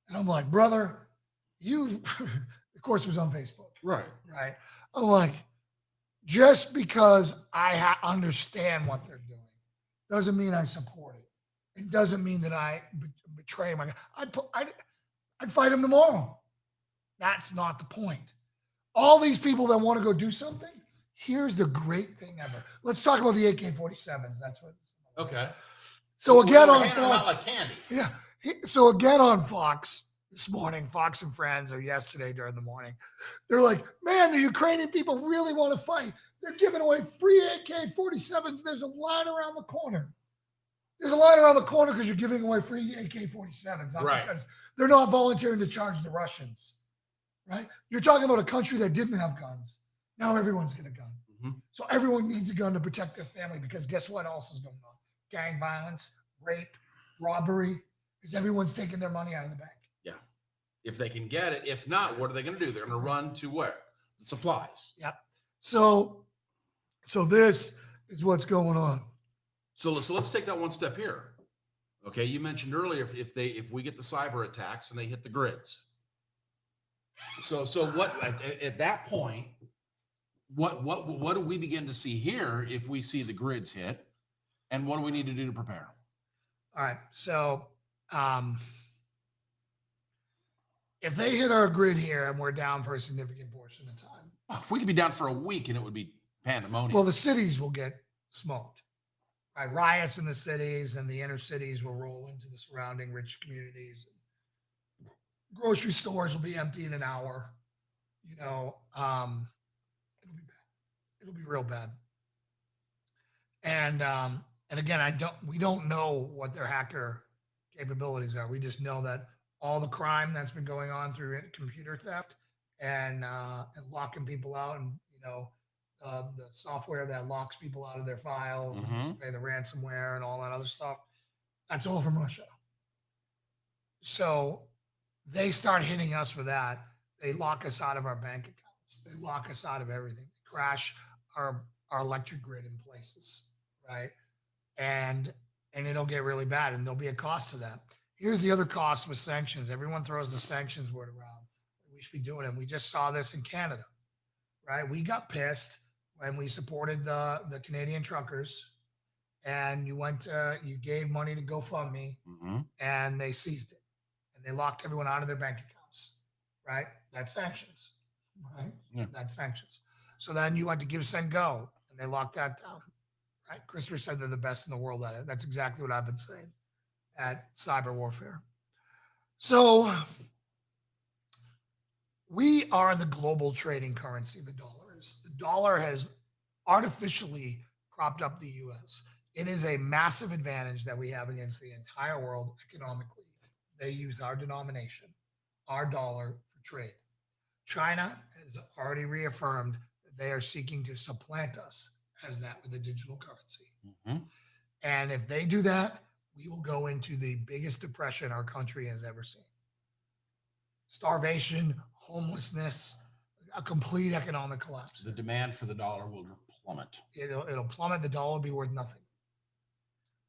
Speaker 1: And I'm like, brother, of course it was on Facebook.
Speaker 2: Right.
Speaker 1: Right. I'm like, just because I understand what they're doing doesn't mean I support it. It doesn't mean that I betray my. I'd fight him tomorrow. That's not the point. All these people that want to go do something, here's the great thing ever. Let's talk about the AK-47s. That's what.
Speaker 2: Okay.
Speaker 1: So again
Speaker 2: We're
Speaker 1: on
Speaker 2: handing them out
Speaker 1: Fox,
Speaker 2: like candy.
Speaker 1: yeah. So again on Fox this morning, Fox and Friends, or yesterday during the morning, they're like, man, the Ukrainian people really want to fight. They're giving away free AK-47s. There's a line around the corner. There's a line around the corner because you're giving away free AK-47s, not
Speaker 2: Right.
Speaker 1: because they're not volunteering to charge the Russians, right? You're talking about a country that didn't have guns. Now everyone's got a gun.
Speaker 2: Mhm.
Speaker 1: So everyone needs a gun to protect their family, because guess what else is going on? Gang violence, rape, robbery, because everyone's taking their money out of the bank.
Speaker 2: If they can get it. If not, what are they going to do? They're going to run to where? The supplies.
Speaker 1: Yep. So this is what's going on.
Speaker 2: So let's take that one step here. Okay, you mentioned earlier if we get the cyber attacks and they hit the grids. So what at that point, what do we begin to see here if we see the grids hit, and what do we need to do to prepare?
Speaker 1: All right. So if they hit our grid here and we're down for a significant portion of time,
Speaker 2: We could be down for a week and it would be pandemonium.
Speaker 1: well, the cities will get smoked. Right? Riots in the cities, and the inner cities will roll into the surrounding rich communities. Grocery stores will be empty in an hour. It'll be bad. It'll be real bad. And again, we don't know what their hacker capabilities are. We just know that all the crime that's been going on through computer theft and locking people out, and the software that locks people out of their files, and pay the ransomware and all that other stuff, that's all from Russia. So they start hitting us with that. They lock us out of our bank accounts. They lock us out of everything. They crash our electric grid in places, right? And it'll get really bad, and there'll be a cost to that. Here's the other cost with sanctions. Everyone throws the sanctions word around. We should be doing it. We just saw this in Canada, right? We got pissed when we supported the Canadian truckers, and you gave money to GoFundMe, and they seized it, and they locked everyone out of their bank accounts, right? That's sanctions, right?
Speaker 2: Yeah.
Speaker 1: That's sanctions. So then you went to Give, Send, Go, and they locked that down, right? Christopher said they're the best in the world at it. That's exactly what I've been saying at cyber warfare. So we are the global trading currency, the dollar is. The dollar has artificially propped up the U.S. It is a massive advantage that we have against the entire world economically. They use our denomination, our dollar for trade. China has already reaffirmed that they are seeking to supplant us as that with a digital currency.
Speaker 2: Mhm.
Speaker 1: And if they do that, we will go into the biggest depression our country has ever seen. Starvation, homelessness, a complete economic collapse.
Speaker 2: The demand for the dollar will plummet.
Speaker 1: It'll plummet. The dollar will be worth nothing.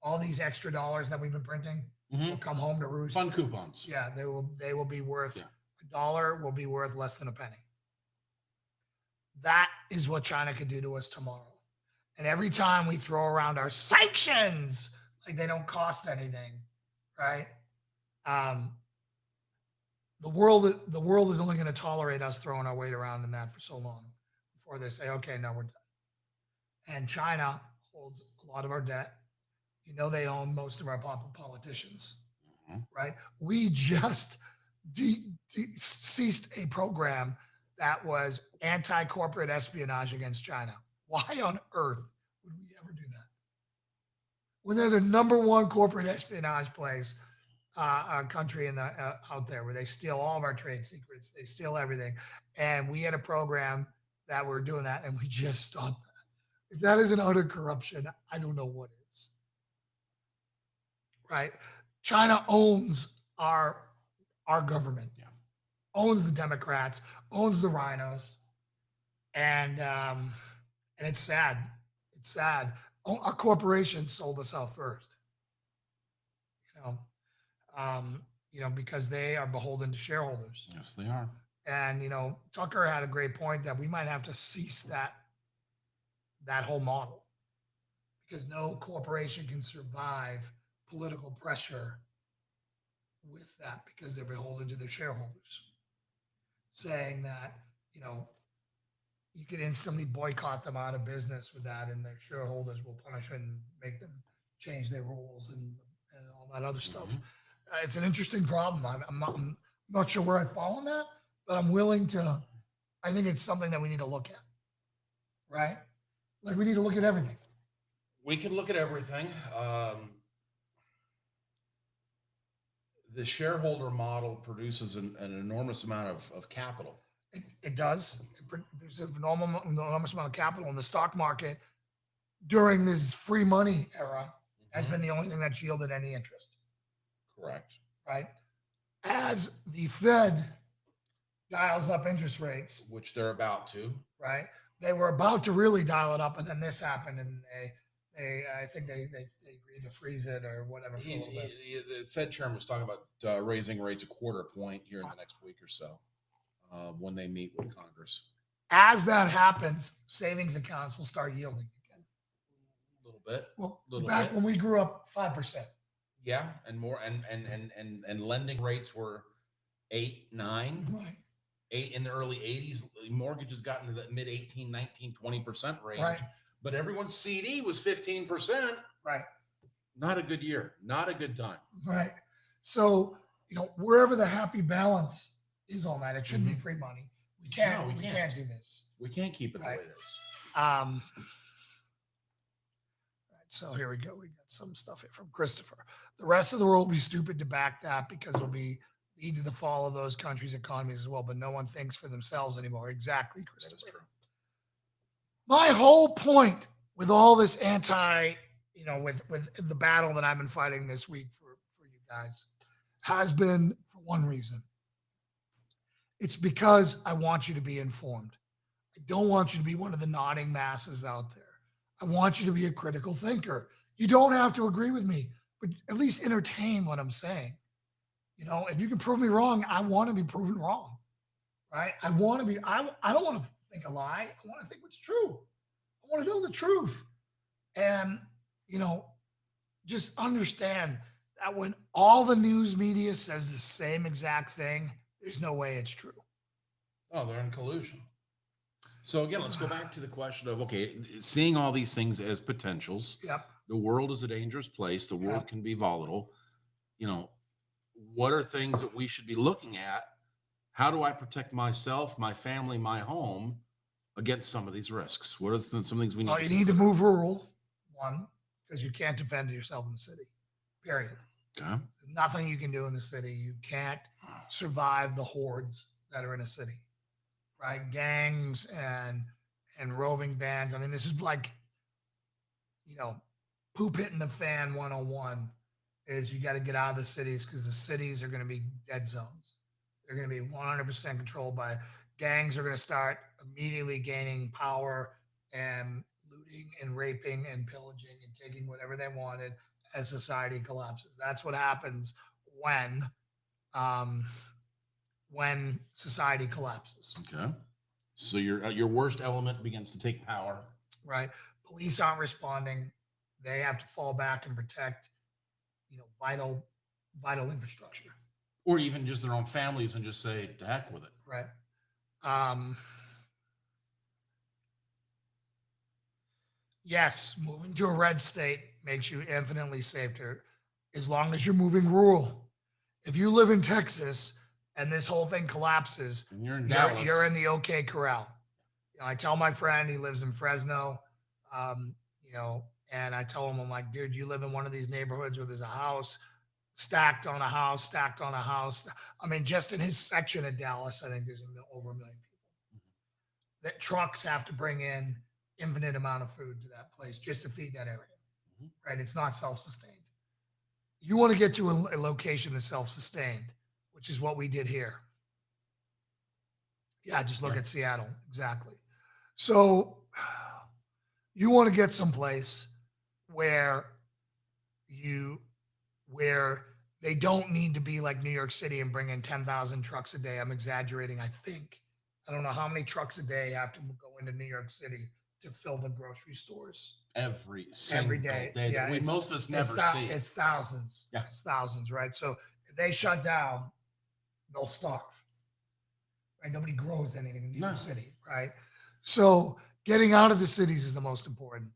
Speaker 1: All these extra dollars that we've been printing will come home to roost.
Speaker 2: Fun coupons.
Speaker 1: Yeah, they will be worth
Speaker 2: Yeah.
Speaker 1: a dollar will be worth less than a penny. That is what China could do to us tomorrow. And every time we throw around our sanctions, like they don't cost anything, right? The world is only going to tolerate us throwing our weight around in that for so long before they say, okay, no, we're done. And China holds a lot of our debt. You know, they own most of our politicians, right? We just ceased a program that was anti-corporate espionage against China. Why on earth would we ever do that? When they're the number one corporate espionage place, country in the out there, where they steal all of our trade secrets, they steal everything, and we had a program that we're doing that, and we just stopped that. If that isn't utter corruption, I don't know what is. Right? China owns our government, owns the Democrats, owns the rhinos, and it's sad. It's sad. Our corporations sold us out first. Because they are beholden to shareholders.
Speaker 2: Yes, they are.
Speaker 1: And Tucker had a great point that we might have to cease that whole model, because no corporation can survive political pressure with that, because they're beholden to their shareholders, saying that you can instantly boycott them out of business with that, and their shareholders will punish and make them change their rules and all that other stuff. It's an interesting problem. I'm not sure where I fall on that, but I'm willing to. I think it's something that we need to look at, right? Like, we need to look at everything.
Speaker 2: We can look at everything. The shareholder model produces an enormous amount of capital.
Speaker 1: It does. It produces an enormous amount of capital in the stock market during this free money era. Has been the only thing that's yielded any interest.
Speaker 2: Correct.
Speaker 1: Right? As the Fed dials up interest rates,
Speaker 2: which they're about to.
Speaker 1: Right? They were about to really dial it up, and then this happened, and I think they agreed to freeze it or whatever.
Speaker 2: The Fed chairman was talking about raising rates a quarter point here in the next week or so when they meet with Congress.
Speaker 1: As that happens, savings accounts will start yielding again.
Speaker 2: A little bit.
Speaker 1: Well, back when we grew up 5%.
Speaker 2: Yeah, and more, and lending rates were 8, 9,
Speaker 1: right.
Speaker 2: 8 in the early 80s. Mortgages got into the mid 18, 19, 20% range.
Speaker 1: Right.
Speaker 2: But everyone's CD was 15%.
Speaker 1: Right.
Speaker 2: Not a good year. Not a good time.
Speaker 1: Right. So, wherever the happy balance is on that, it shouldn't be free money. We can't do this.
Speaker 2: We can't keep it the way it is.
Speaker 1: So here we go. We got some stuff here from Christopher. The rest of the world will be stupid to back that, because it'll lead to the fall of those countries' economies as well. But no one thinks for themselves anymore. Exactly, Christopher.
Speaker 2: That is true.
Speaker 1: My whole point with all this with the battle that I've been fighting this week for you guys has been for one reason. It's because I want you to be informed. I don't want you to be one of the nodding masses out there. I want you to be a critical thinker. You don't have to agree with me, but at least entertain what I'm saying. If you can prove me wrong, I want to be proven wrong, right? I don't want to think a lie. I want to think what's true. I want to know the truth. And, just understand that when all the news media says the same exact thing, there's no way it's true.
Speaker 2: Oh, they're in collusion. So again, let's go back to the question of, seeing all these things as potentials.
Speaker 1: Yep.
Speaker 2: The world is a dangerous place. The world can be volatile. What are things that we should be looking at? How do I protect myself, my family, my home against some of these risks? What are some things we need?
Speaker 1: Well, you need to move rural, one, because you can't defend yourself in the city, period.
Speaker 2: Okay.
Speaker 1: There's nothing you can do in the city. You can't survive the hordes that are in a city, right? Gangs and roving bands. I mean, this is like, you know, poop hitting the fan 101 is you got to get out of the cities because the cities are going to be dead zones. They're going to be 100% controlled by gangs. Are going to start immediately gaining power and looting and raping and pillaging and taking whatever they wanted as society collapses. That's what happens um, when society collapses.
Speaker 2: Okay. So your worst element begins to take power.
Speaker 1: Right? Police aren't responding. They have to fall back and protect, vital infrastructure.
Speaker 2: Or even just their own families and just say, to heck with it.
Speaker 1: Right. Yes, moving to a red state makes you infinitely safer as long as you're moving rural. If you live in Texas and this whole thing collapses,
Speaker 2: And you're in Dallas.
Speaker 1: you're in the OK corral. I tell my friend, he lives in Fresno, and I tell him, I'm like, dude, you live in one of these neighborhoods where there's a house stacked on a house, stacked on a house. I mean, just in his section of Dallas, I think there's over 1 million people. That trucks have to bring in infinite amount of food to that place just to feed that area, right? It's not self-sustained. You want to get to a location that's self-sustained, which is what we did here. Yeah, just look at Seattle. Exactly. So you want to get someplace where they don't need to be like New York City and bring in 10,000 trucks a day. I'm exaggerating, I think. I don't know how many trucks a day have to go into New York City to fill the grocery stores.
Speaker 2: Every day.
Speaker 1: Yeah,
Speaker 2: most of us never see.
Speaker 1: It's thousands.
Speaker 2: Yeah.
Speaker 1: It's thousands, right? So if they shut down, they'll starve. Right? Nobody grows anything in New York City, right? So getting out of the cities is the most important.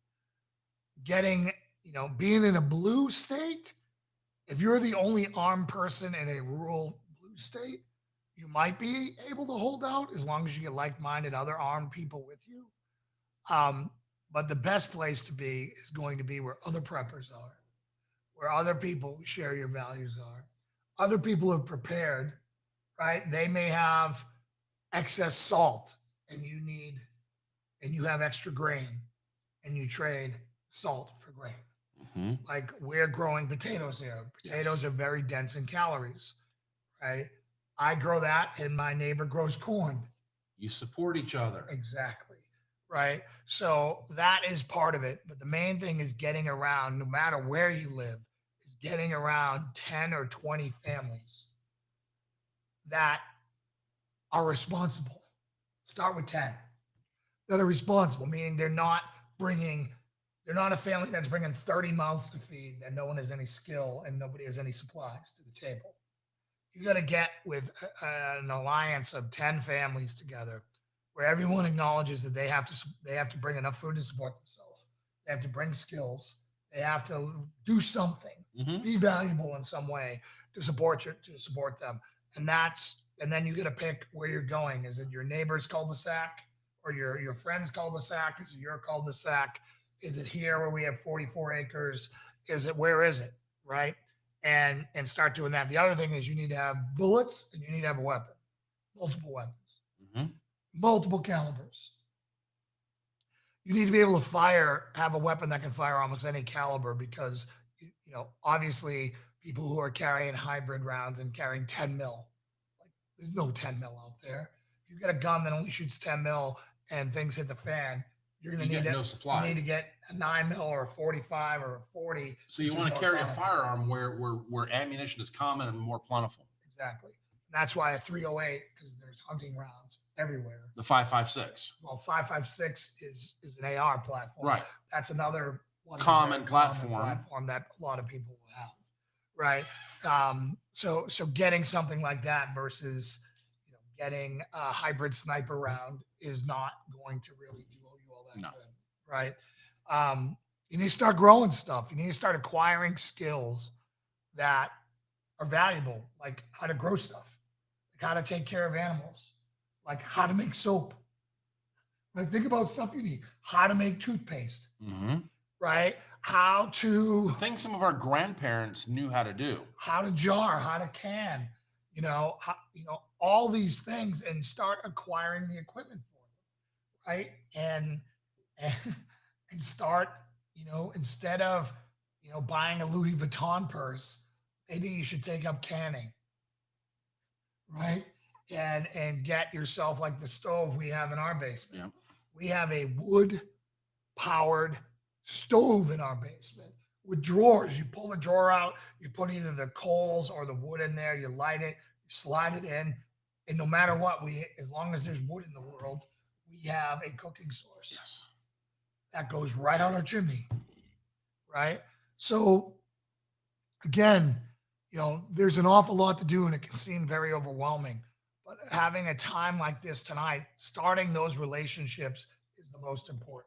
Speaker 1: Being in a blue state, if you're the only armed person in a rural blue state, you might be able to hold out as long as you get like-minded other armed people with you. But the best place to be is going to be where other preppers are, where other people who share your values are. Other people have prepared, right? They may have excess salt and you have extra grain and you trade salt for grain. Like we're growing potatoes here. Potatoes are very dense in calories, right? I grow that and my neighbor grows corn.
Speaker 2: You support each other.
Speaker 1: Exactly. Right. So that is part of it. But the main thing is getting around, no matter where you live, is getting around 10 or 20 families that are responsible. Start with 10 that are responsible, meaning they're not a family that's bringing 30 mouths to feed and no one has any skill and nobody has any supplies to the table. You got to get with an alliance of 10 families together where everyone acknowledges that they have to bring enough food to support themselves. They have to bring skills. They have to do something, be valuable in some way to support them. And then you got to pick where you're going. Is it your neighbor's cul-de-sac or your friend's cul-de-sac? Is it your cul-de-sac? Is it here where we have 44 acres? Where is it? Right. And start doing that. The other thing is you need to have bullets and you need to have a weapon, multiple weapons. Multiple calibers. You need to be able to have a weapon that can fire almost any caliber because, obviously people who are carrying hybrid rounds and carrying 10 mil, like there's no 10 mil out there. If you got a gun that only shoots 10 mil and things hit the fan, you're going to need
Speaker 2: no supply.
Speaker 1: You need to get a 9 mil or a 45 or a 40.
Speaker 2: So you want to carry a firearm where ammunition is common and more plentiful.
Speaker 1: Exactly. And that's why a 308, because there's hunting rounds everywhere.
Speaker 2: The 5.56.
Speaker 1: Well, 5.56 is an AR platform.
Speaker 2: Right.
Speaker 1: That's another
Speaker 2: common platform
Speaker 1: that a lot of people will have. Right. So getting something like that versus getting a hybrid sniper round is not going to really do you all that good. Right. You need to start growing stuff. You need to start acquiring skills that are valuable, like how to grow stuff, like how to take care of animals, like how to make soap. Like think about stuff you need. How to make toothpaste. Right? How to
Speaker 2: things some of our grandparents knew how to do.
Speaker 1: How to jar, how to can. all these things, and start acquiring the equipment for them, right? And, and start, instead of, buying a Louis Vuitton purse, maybe you should take up canning, right? And get yourself like the stove we have in our basement.
Speaker 2: Yeah.
Speaker 1: We have a wood powered stove in our basement with drawers. You pull the drawer out, you put either the coals or the wood in there, you light it, you slide it in, and no matter what, as long as there's wood in the world, we have a cooking source.
Speaker 2: Yes.
Speaker 1: That goes right on our chimney, right? So again, there's an awful lot to do, and it can seem very overwhelming. But having a time like this tonight, starting those relationships is the most important.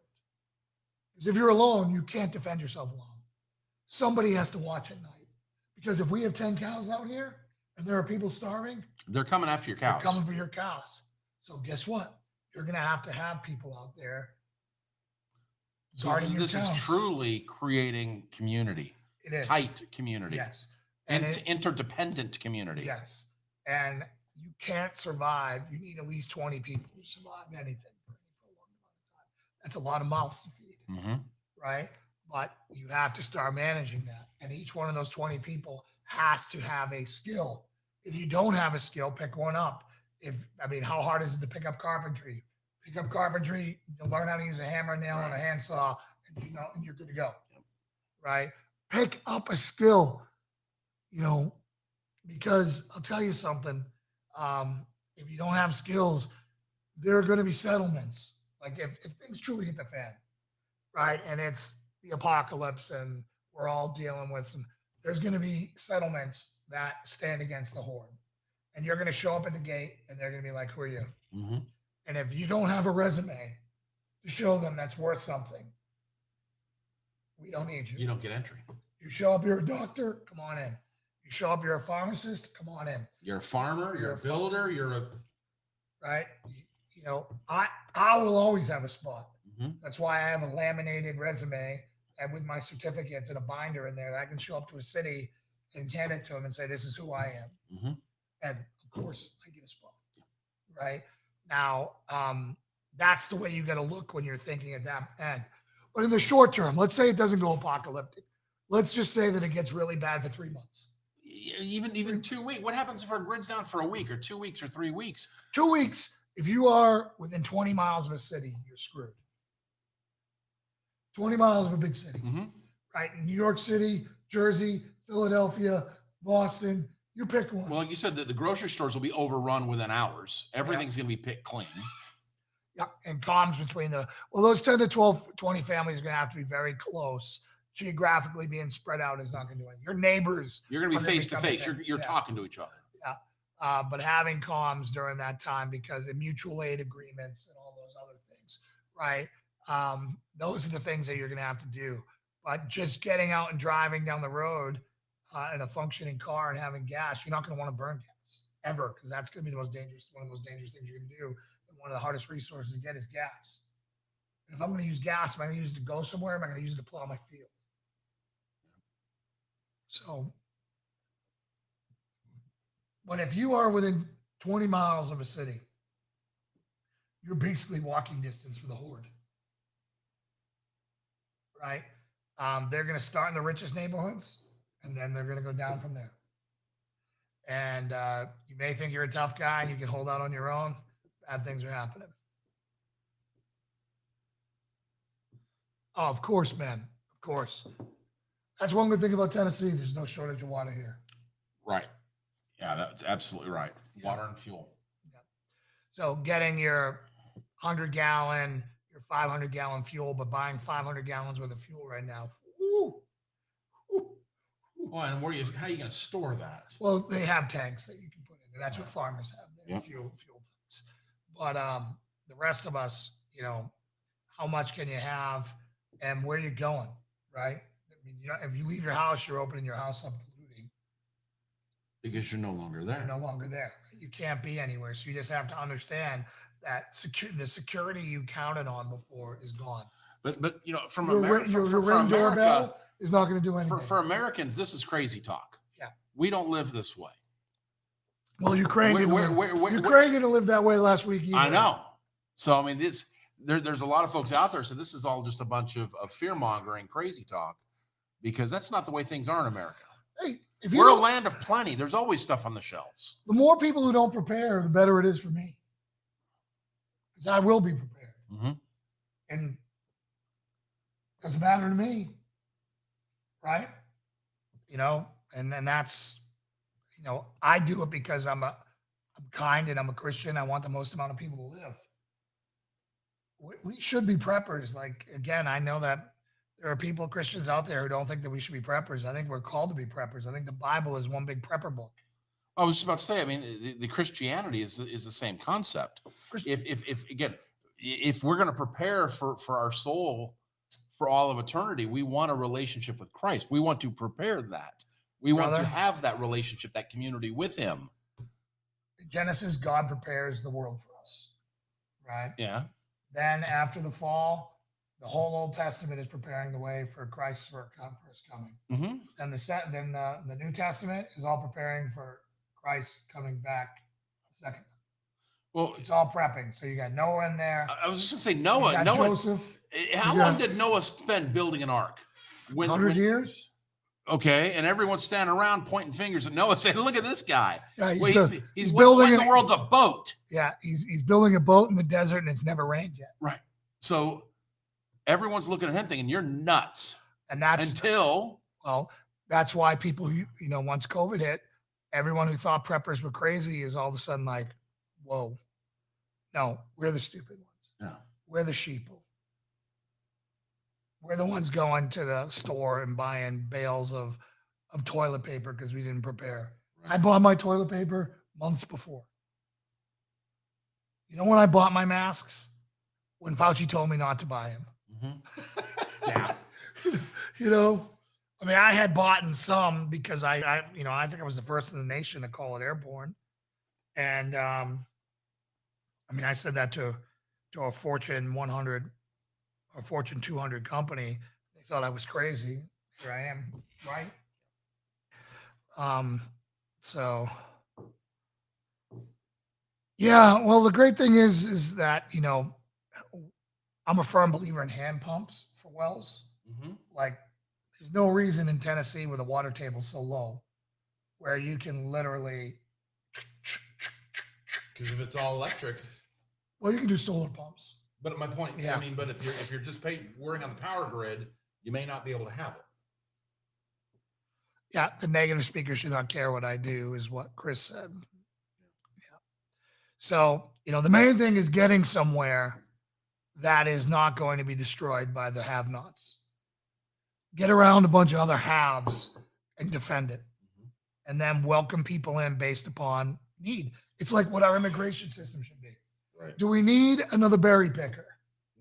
Speaker 1: Because if you're alone, you can't defend yourself alone. Somebody has to watch at night. Because if we have 10 cows out here and there are people starving,
Speaker 2: they're coming after your cows.
Speaker 1: they're coming for your cows. So guess what? You're going to have people out there
Speaker 2: So
Speaker 1: guarding your
Speaker 2: this is
Speaker 1: cows.
Speaker 2: truly creating community,
Speaker 1: It is.
Speaker 2: tight community,
Speaker 1: Yes.
Speaker 2: and interdependent community.
Speaker 1: Yes. And you can't survive. You need at least 20 people to survive anything for any prolonged amount of time. That's a lot of mouths to feed,
Speaker 2: Mm-hmm.
Speaker 1: right? But you have to start managing that. And each one of those 20 people has to have a skill. If you don't have a skill, pick one up. How hard is it to pick up carpentry? Pick up carpentry, you'll learn how to use a hammer, nail, and a handsaw, and you're good to go, right? Pick up a skill, because I'll tell you something. If you don't have skills, there are going to be settlements. Like if things truly hit the fan, right? And it's the apocalypse and we're all dealing with there's going to be settlements that stand against the horde. And you're going to show up at the gate and they're going to be like, who are you?
Speaker 2: Mm-hmm.
Speaker 1: And if you don't have a resume to show them that's worth something, we don't need you.
Speaker 2: You don't get entry.
Speaker 1: You show up, you're a doctor, come on in. You show up, you're a pharmacist, come on in.
Speaker 2: You're a farmer, you're a builder, you're a
Speaker 1: right. I will always have a spot.
Speaker 2: Mhm.
Speaker 1: That's why I have a laminated resume and with my certificates and a binder in there that I can show up to a city and hand it to them and say, this is who I am.
Speaker 2: Mhm.
Speaker 1: And of course I get a spot. Right now, that's the way you got to look when you're thinking at that end. But in the short term, let's say it doesn't go apocalyptic. Let's just say that it gets really bad for 3 months.
Speaker 2: Even 2 weeks. What happens if our grid's down for a week or 2 weeks or 3 weeks?
Speaker 1: 2 weeks. If you are within 20 miles of a city, you're screwed. 20 miles of a big city,
Speaker 2: Mm-hmm.
Speaker 1: right? New York City, Jersey, Philadelphia, Boston, you pick one.
Speaker 2: Well, like you said, the grocery stores will be overrun within hours. Everything's going to be picked clean.
Speaker 1: Yeah, and comms between those 10 to 12, 20 families are going to have to be very close. Geographically being spread out is not going to do anything. Your neighbors.
Speaker 2: You're going to be
Speaker 1: are gonna
Speaker 2: face to
Speaker 1: become
Speaker 2: face.
Speaker 1: a thing.
Speaker 2: You're
Speaker 1: Yeah.
Speaker 2: talking to each other.
Speaker 1: But having comms during that time because of mutual aid agreements and all those other things, right? Those are the things that you're going to have to do. But just getting out and driving down the road in a functioning car and having gas, you're not going to want to burn gas ever because that's going to be one of the most dangerous things you're going to do. And one of the hardest resources to get is gas. And if I'm going to use gas, am I going to use it to go somewhere? Am I going to use it to plow my field? So, but if you are within 20 miles of a city, you're basically walking distance for the horde, right? They're going to start in the richest neighborhoods, and then they're going to go down from there. And you may think you're a tough guy and you can hold out on your own. Bad things are happening. Oh, of course, man. Of course. That's one good thing about Tennessee. There's no shortage of water here.
Speaker 2: Right. Yeah, that's absolutely right.
Speaker 1: Yeah.
Speaker 2: Water and fuel.
Speaker 1: So getting your 100-gallon, your 500-gallon fuel, but buying 500 gallons worth of fuel right now. Woo, woo, woo.
Speaker 2: Well, and how are you going to store that?
Speaker 1: Well, they have tanks that you can put in there. That's what farmers have. Their
Speaker 2: Yep.
Speaker 1: fuel tanks. But the rest of us, how much can you have and where you going, right? I mean, if you leave your house, you're opening your house up to looting.
Speaker 2: Because you're no longer there.
Speaker 1: You're no longer there. You can't be anywhere. So you just have to understand that the security you counted on before is gone.
Speaker 2: But from
Speaker 1: Your
Speaker 2: America,
Speaker 1: Ring
Speaker 2: for
Speaker 1: doorbell
Speaker 2: America,
Speaker 1: is not going to do anything.
Speaker 2: for Americans, this is crazy talk.
Speaker 1: Yeah.
Speaker 2: We don't live this way.
Speaker 1: Well, Ukraine didn't
Speaker 2: Where-
Speaker 1: Ukraine didn't live that way last week either.
Speaker 2: I know. So I mean, there's a lot of folks out there. So this is all just a bunch of fear mongering, crazy talk, because that's not the way things are in America.
Speaker 1: Hey, if you
Speaker 2: We're a
Speaker 1: don't-
Speaker 2: land of plenty. There's always stuff on the shelves.
Speaker 1: the more people who don't prepare, the better it is for me. Because I will be prepared.
Speaker 2: Mhm.
Speaker 1: And it doesn't matter to me. Right? You know, and then that's, you know, I do it because I'm kind and I'm a Christian. I want the most amount of people to live. We should be preppers. Like, again, I know that there are people, Christians out there, who don't think that we should be preppers. I think we're called to be preppers. I think the Bible is one big prepper book.
Speaker 2: I was just about to say. I mean, the Christianity is the same concept. If again, if we're going to prepare for our soul for all of eternity, we want a relationship with Christ. We want to prepare that. We want to have that relationship, that community with Him.
Speaker 1: In Genesis, God prepares the world for us, right?
Speaker 2: Yeah.
Speaker 1: Then after the fall, the whole Old Testament is preparing the way for Christ's first coming.
Speaker 2: Mm-hmm.
Speaker 1: And the New Testament is all preparing for Christ coming back second.
Speaker 2: Well,
Speaker 1: It's all prepping. So you got Noah in there.
Speaker 2: I was just going to say
Speaker 1: You
Speaker 2: Noah.
Speaker 1: got Joseph.
Speaker 2: How long did Noah spend building an ark?
Speaker 1: 100 years.
Speaker 2: Okay, and everyone's standing around pointing fingers at Noah, saying, "Look at this guy.
Speaker 1: Yeah,
Speaker 2: He's
Speaker 1: building
Speaker 2: building the world's a boat."
Speaker 1: Yeah, he's building a boat in the desert, and it's never rained yet.
Speaker 2: Right. So everyone's looking at him thinking, "You're nuts."
Speaker 1: And that's that's why people, you know, once COVID hit, everyone who thought preppers were crazy is all of a sudden like, "Whoa, no, we're the stupid ones.
Speaker 2: Yeah.
Speaker 1: We're the sheeple. We're the ones going to the store and buying bales of toilet paper because we didn't prepare." I bought my toilet paper months before. You know when I bought my masks? When Fauci told me not to buy them.
Speaker 2: Mm-hmm. Yeah.
Speaker 1: You know, I mean, I had bought in some because I think I was the first in the nation to call it airborne. And I mean, I said that to a Fortune 100 or Fortune 200 company. They thought I was crazy. Here I am, right? So yeah, well, the great thing is that, you know, I'm a firm believer in hand pumps for wells.
Speaker 2: Mm-hmm.
Speaker 1: Like, there's no reason in Tennessee where the water table's so low where you can literally.
Speaker 2: Because if it's all electric.
Speaker 1: Well, you can do solar pumps.
Speaker 2: But my point,
Speaker 1: Yeah.
Speaker 2: I mean, but if you're just worrying on the power grid, you may not be able to have it.
Speaker 1: Yeah, the negative speaker should not care what I do, is what Chris said. Yeah. So, you know, the main thing is getting somewhere that is not going to be destroyed by the have-nots. Get around a bunch of other haves and defend it.
Speaker 2: Mm-hmm.
Speaker 1: And then welcome people in based upon need. It's like what our immigration system should be.
Speaker 2: Right.
Speaker 1: Do we need another berry picker?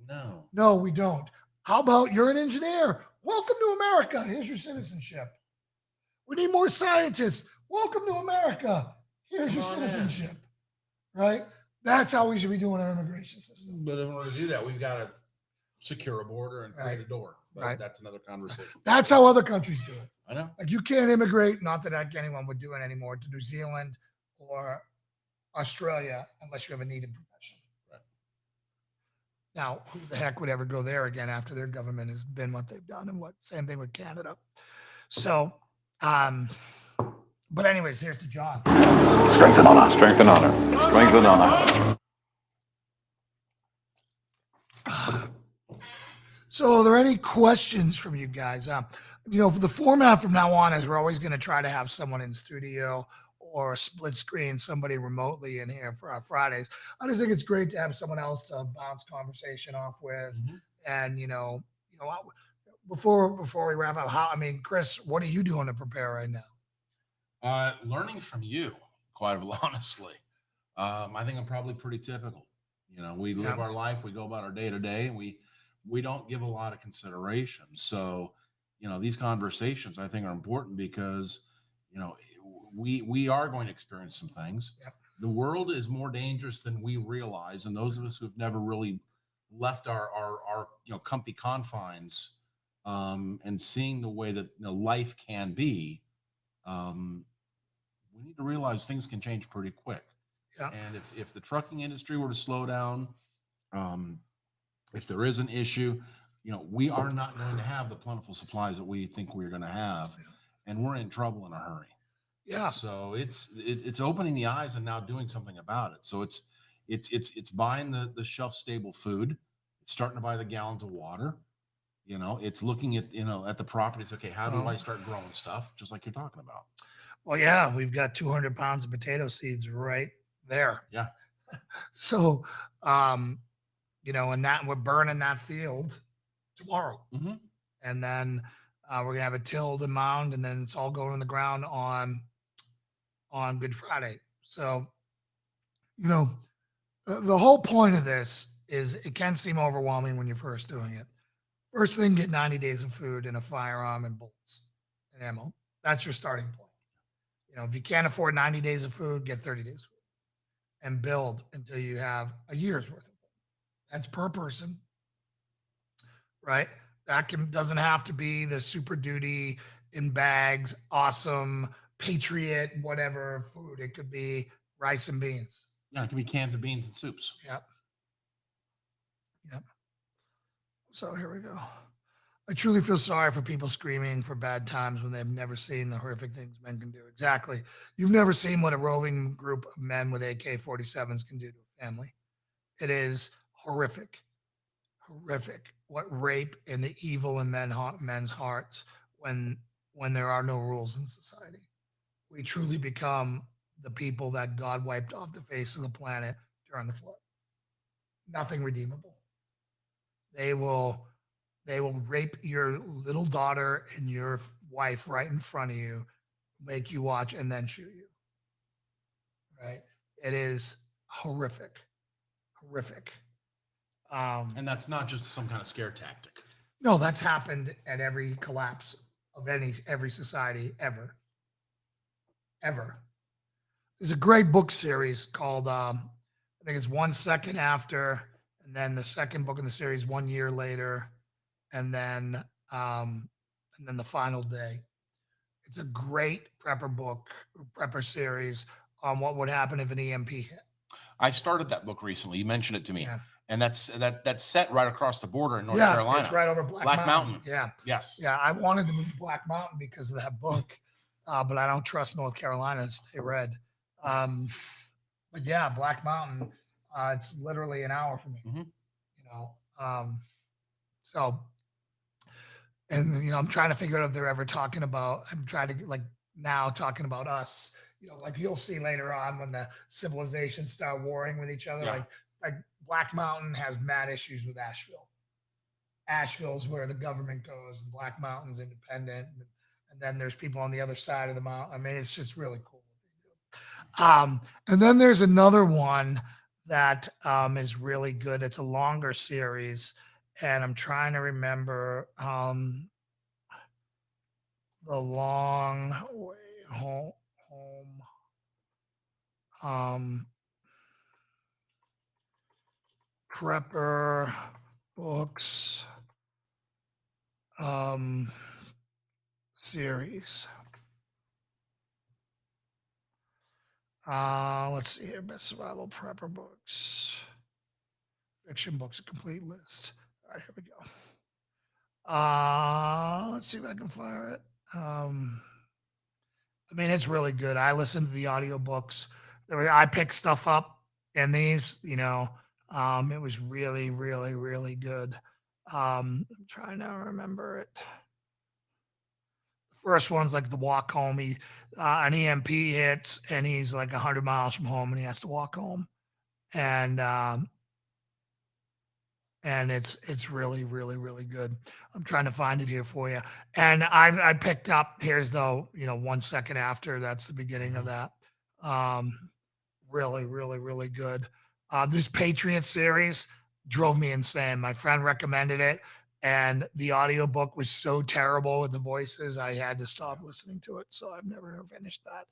Speaker 2: No.
Speaker 1: No, we don't. How about you're an engineer? Welcome to America. Here's your citizenship. We need more scientists. Welcome to America. Here's your citizenship. Right? That's how we should be doing our immigration system.
Speaker 2: But in order to do that, we've got to secure a border and create a door. But
Speaker 1: Right.
Speaker 2: That's another conversation.
Speaker 1: That's how other countries do it.
Speaker 2: I know.
Speaker 1: Like, you can't immigrate, not that anyone would do it anymore, to New Zealand or Australia unless you have a needed profession.
Speaker 2: Right.
Speaker 1: Now, who the heck would ever go there again after their government has been what they've done, and same thing with Canada. So, but anyways, here's to John.
Speaker 3: Strength and honor. Strength and honor. Strength and honor.
Speaker 1: So, are there any questions from you guys? You know, for the format from now on is we're always going to try to have someone in studio or split screen somebody remotely in here for our Fridays. I just think it's great to have someone else to bounce conversation off with.
Speaker 2: Mm-hmm.
Speaker 1: And, you know, before we wrap up, Chris, what are you doing to prepare right now?
Speaker 2: Learning from you, quite honestly. I think I'm probably pretty typical. You know, we live our life, we go about our day to day, and we don't give a lot of consideration. So, you know, these conversations I think are important because, you know, we are going to experience some things.
Speaker 1: Yep.
Speaker 2: The world is more dangerous than we realize, and those of us who've never really left our comfy confines and seeing the way that life can be, we need to realize things can change pretty quick.
Speaker 1: Yeah.
Speaker 2: And if the trucking industry were to slow down, if there is an issue, we are not going to have the plentiful supplies that we think we're going to have, and we're in trouble in a hurry.
Speaker 1: Yeah.
Speaker 2: So it's opening the eyes and now doing something about it. So it's buying the shelf stable food. It's starting to buy the gallons of water. It's looking at at the properties. Okay, how do I start growing stuff just like you're talking about?
Speaker 1: Well, yeah, we've got 200 pounds of potato seeds right there.
Speaker 2: Yeah.
Speaker 1: So, and that we're burning that field tomorrow,
Speaker 2: Mm-hmm.
Speaker 1: and then we're gonna have it tilled and mound, and then it's all going in the ground on Good Friday. So, the whole point of this is it can seem overwhelming when you're first doing it. First thing, get 90 days of food and a firearm and bullets and ammo. That's your starting point. If you can't afford 90 days of food, get 30 days of food and build until you have a year's worth of food. That's per person, right? That doesn't have to be the Super Duty in bags, awesome Patriot, whatever food. It could be rice and beans.
Speaker 2: Yeah, it can be cans of beans and soups.
Speaker 1: Yep. So here we go. I truly feel sorry for people screaming for bad times when they've never seen the horrific things men can do. Exactly. You've never seen what a roving group of men with AK-47s can do to a family. It is horrific. Horrific. What rape and the evil in men's hearts when there are no rules in society. We truly become the people that God wiped off the face of the planet during the flood. Nothing redeemable. They will rape your little daughter and your wife right in front of you, make you watch, and then shoot you. Right? It is horrific. Horrific.
Speaker 2: And that's not just some kind of scare tactic.
Speaker 1: No, that's happened at every collapse of every society ever. Ever. There's a great book series called I think it's 1 Second After, and then the second book in the series 1 year later, and then the final day. It's a great prepper series on what would happen if an EMP hit.
Speaker 4: I've started that book recently. You mentioned it to me.
Speaker 1: Yeah.
Speaker 4: And that's set right across the border in North
Speaker 1: Yeah,
Speaker 4: Carolina.
Speaker 1: it's right over Black Mountain. Yeah.
Speaker 4: Yes.
Speaker 1: Yeah, I wanted to move to Black Mountain because of that book, but I don't trust North Carolina to stay red. But yeah, Black Mountain, it's literally an hour from me.
Speaker 4: Mhm.
Speaker 1: So, and I'm trying to figure out if they're ever talking about. I'm trying to get now talking about us. Like you'll see later on when the civilizations start warring with each other.
Speaker 2: Yeah.
Speaker 1: Like Black Mountain has mad issues with Asheville. Asheville is where the government goes, and Black Mountain's independent. And then there's people on the other side of the mountain. I mean, it's just really cool what they do. And then there's another one that is really good. It's a longer series, and I'm trying to remember the long way home. Prepper books series. Let's see here. Best survival prepper books. Fiction books, a complete list. All right, here we go. Let's see if I can fire it. I mean, it's really good. I listen to the audiobooks. I pick stuff up in these, it was really, really, really good. I'm trying to remember it. The first one's like the walk home. An EMP hits and he's like 100 miles from home and he has to walk home. And it's really, really, really good. I'm trying to find it here for you. And I picked up, here's 1 Second After. That's the beginning of that. Really, really, really good. This Patriot series drove me insane. My friend recommended it, and the audiobook was so terrible with the voices, I had to stop listening to it. So I've never finished that.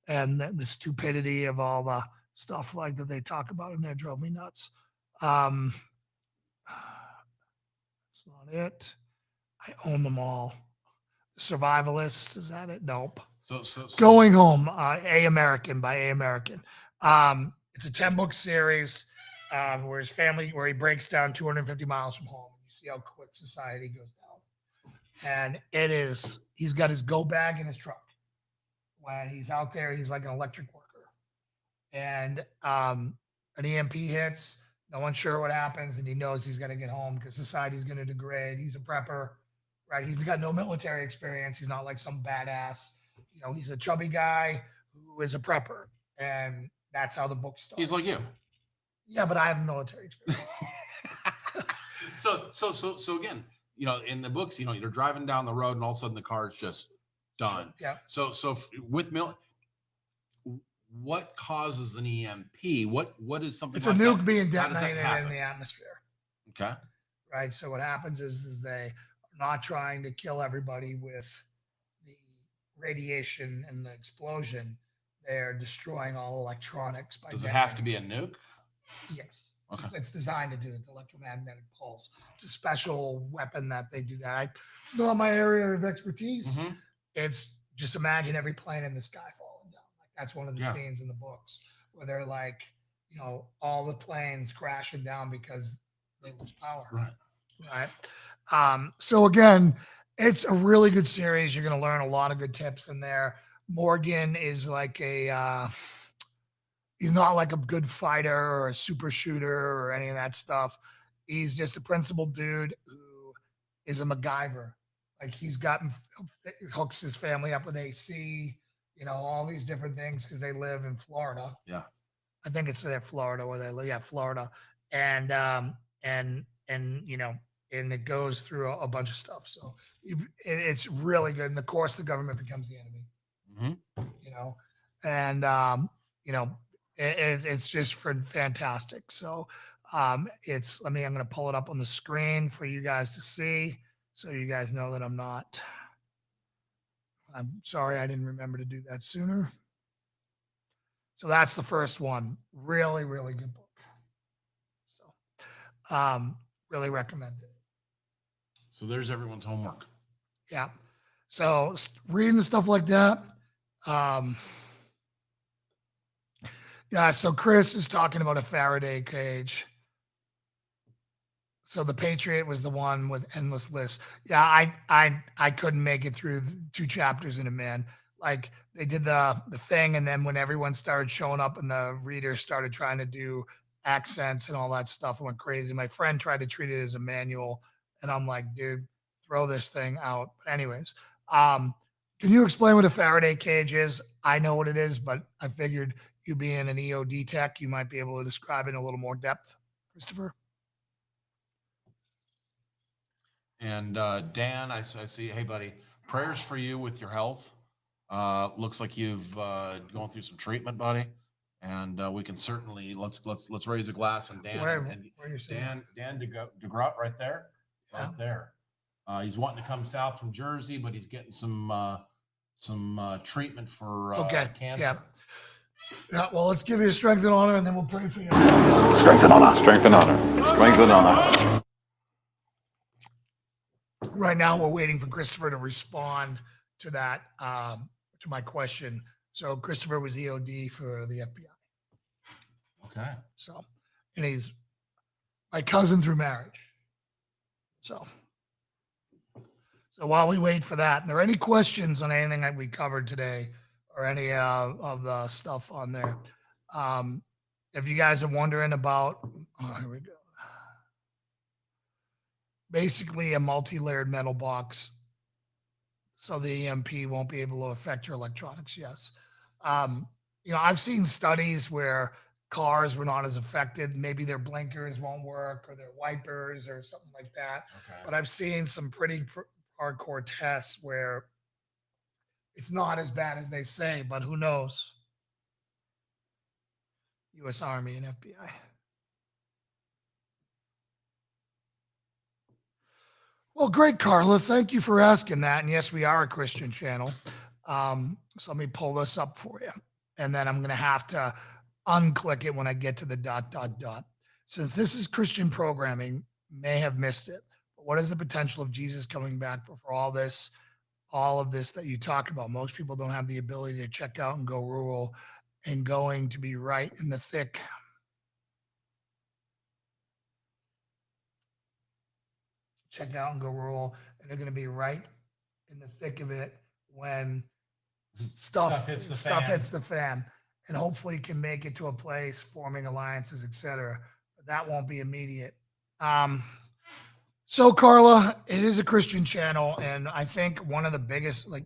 Speaker 1: And the stupidity of all the stuff like that they talk about in there drove me nuts. That's not it. I own them all. Survivalist, is that it? Nope.
Speaker 2: So
Speaker 1: Going Home, A American by A American. It's a 10-book series where his family, where he breaks down 250 miles from home. You see how quick society goes down. And it is, he's got his go bag in his truck. When he's out there, he's like an electric worker. And an EMP hits, no one's sure what happens, and he knows he's going to get home because society's going to degrade. He's a prepper, right? He's got no military experience. He's not like some badass. You know, he's a chubby guy who is a prepper, and that's how the book starts.
Speaker 2: he's like you.
Speaker 1: Yeah, but I have military experience.
Speaker 2: So again, you know, in the books, you know, you're driving down the road and all of a sudden the car's just done.
Speaker 1: Yeah.
Speaker 2: So with what causes an EMP? What is something?
Speaker 1: It's
Speaker 2: like
Speaker 1: a nuke
Speaker 2: that?
Speaker 1: being
Speaker 2: How does that
Speaker 1: detonated in
Speaker 2: happen?
Speaker 1: the atmosphere,
Speaker 2: Okay.
Speaker 1: right? So what happens is they are not trying to kill everybody with the radiation and the explosion. They're destroying all electronics. By
Speaker 2: Does it have to
Speaker 1: detonating.
Speaker 2: be a nuke?
Speaker 1: Yes.
Speaker 2: Okay.
Speaker 1: It's designed to do it. It's electromagnetic pulse. It's a special weapon that they do that. It's not my area of expertise.
Speaker 2: Mhm.
Speaker 1: It's just imagine every plane in the sky falling down. Like that's one of the
Speaker 2: Yeah.
Speaker 1: scenes in the books where they're like, you know, all the planes crashing down because they lose power.
Speaker 2: Right.
Speaker 1: Right. So again, it's a really good series. You're going to learn a lot of good tips in there. Morgan is like he's not like a good fighter or a super shooter or any of that stuff. He's just a principled dude who is a MacGyver. Like hooks his family up with AC, you know, all these different things because they live in Florida.
Speaker 2: Yeah.
Speaker 1: I think it's there, Florida, where they live. Yeah, Florida. And you know, and it goes through a bunch of stuff. So it's really good. And of course, the government becomes the enemy.
Speaker 2: Mhm.
Speaker 1: You know, and you know, it's just fantastic. So I'm going to pull it up on the screen for you guys to see, so you guys know that I'm sorry I didn't remember to do that sooner. So that's the first one. Really, really good book. So really recommend it.
Speaker 2: So there's everyone's homework.
Speaker 1: Yeah. So reading stuff like that. Yeah. So Chris is talking about a Faraday cage. So the Patriot was the one with endless lists. Yeah, I couldn't make it through 2 chapters in a man. Like they did the thing, and then when everyone started showing up and the readers started trying to do accents and all that stuff, it went crazy. My friend tried to treat it as a manual, and I'm like, dude, throw this thing out. But anyways, can you explain what a Faraday cage is? I know what it is, but I figured you being an EOD tech, you might be able to describe it in a little more depth, Christopher.
Speaker 2: And Dan, I see. Hey, buddy, prayers for you with your health. Looks like you've gone through some treatment, buddy. And we can certainly let's raise a glass and Dan
Speaker 1: Where
Speaker 2: and
Speaker 1: you seeing?
Speaker 2: Dan DeGroat right there,
Speaker 1: Yeah.
Speaker 2: right there. He's wanting to come south from Jersey, but he's getting some treatment for cancer.
Speaker 1: Yeah. Yeah. Well, let's give you strength and honor, and then we'll pray for you.
Speaker 3: Strength and honor. Strength and honor. Strength and honor.
Speaker 1: Right now, we're waiting for Christopher to respond to that, to my question. So Christopher was EOD for the FBI.
Speaker 2: Okay.
Speaker 1: So, and he's my cousin through marriage. So while we wait for that, are there any questions on anything that we covered today or any of the stuff on there? If you guys are wondering about, here we go. Basically a multi-layered metal box, so the EMP won't be able to affect your electronics. Yes. You know, I've seen studies where cars were not as affected. Maybe their blinkers won't work or their wipers or something like that.
Speaker 2: Okay.
Speaker 1: But I've seen some pretty hardcore tests where it's not as bad as they say, but who knows? U.S. Army and FBI. Well, great, Carla. Thank you for asking that. And yes, we are a Christian channel. So let me pull this up for you. And then I'm going to have to unclick it when I get to the ... Since this is Christian programming, may have missed it. But what is the potential of Jesus coming back before all this all of this that you talk about. Most people don't have the ability to check out and go rural and going to be right in the thick. Check out and go rural, and they're going to be right in the thick of it when stuff
Speaker 5: hits the
Speaker 1: stuff
Speaker 5: fan.
Speaker 1: hits the fan, and hopefully can make it to a place, forming alliances, etc. But that won't be immediate. So Carla, it is a Christian channel, and I think one of the biggest, like,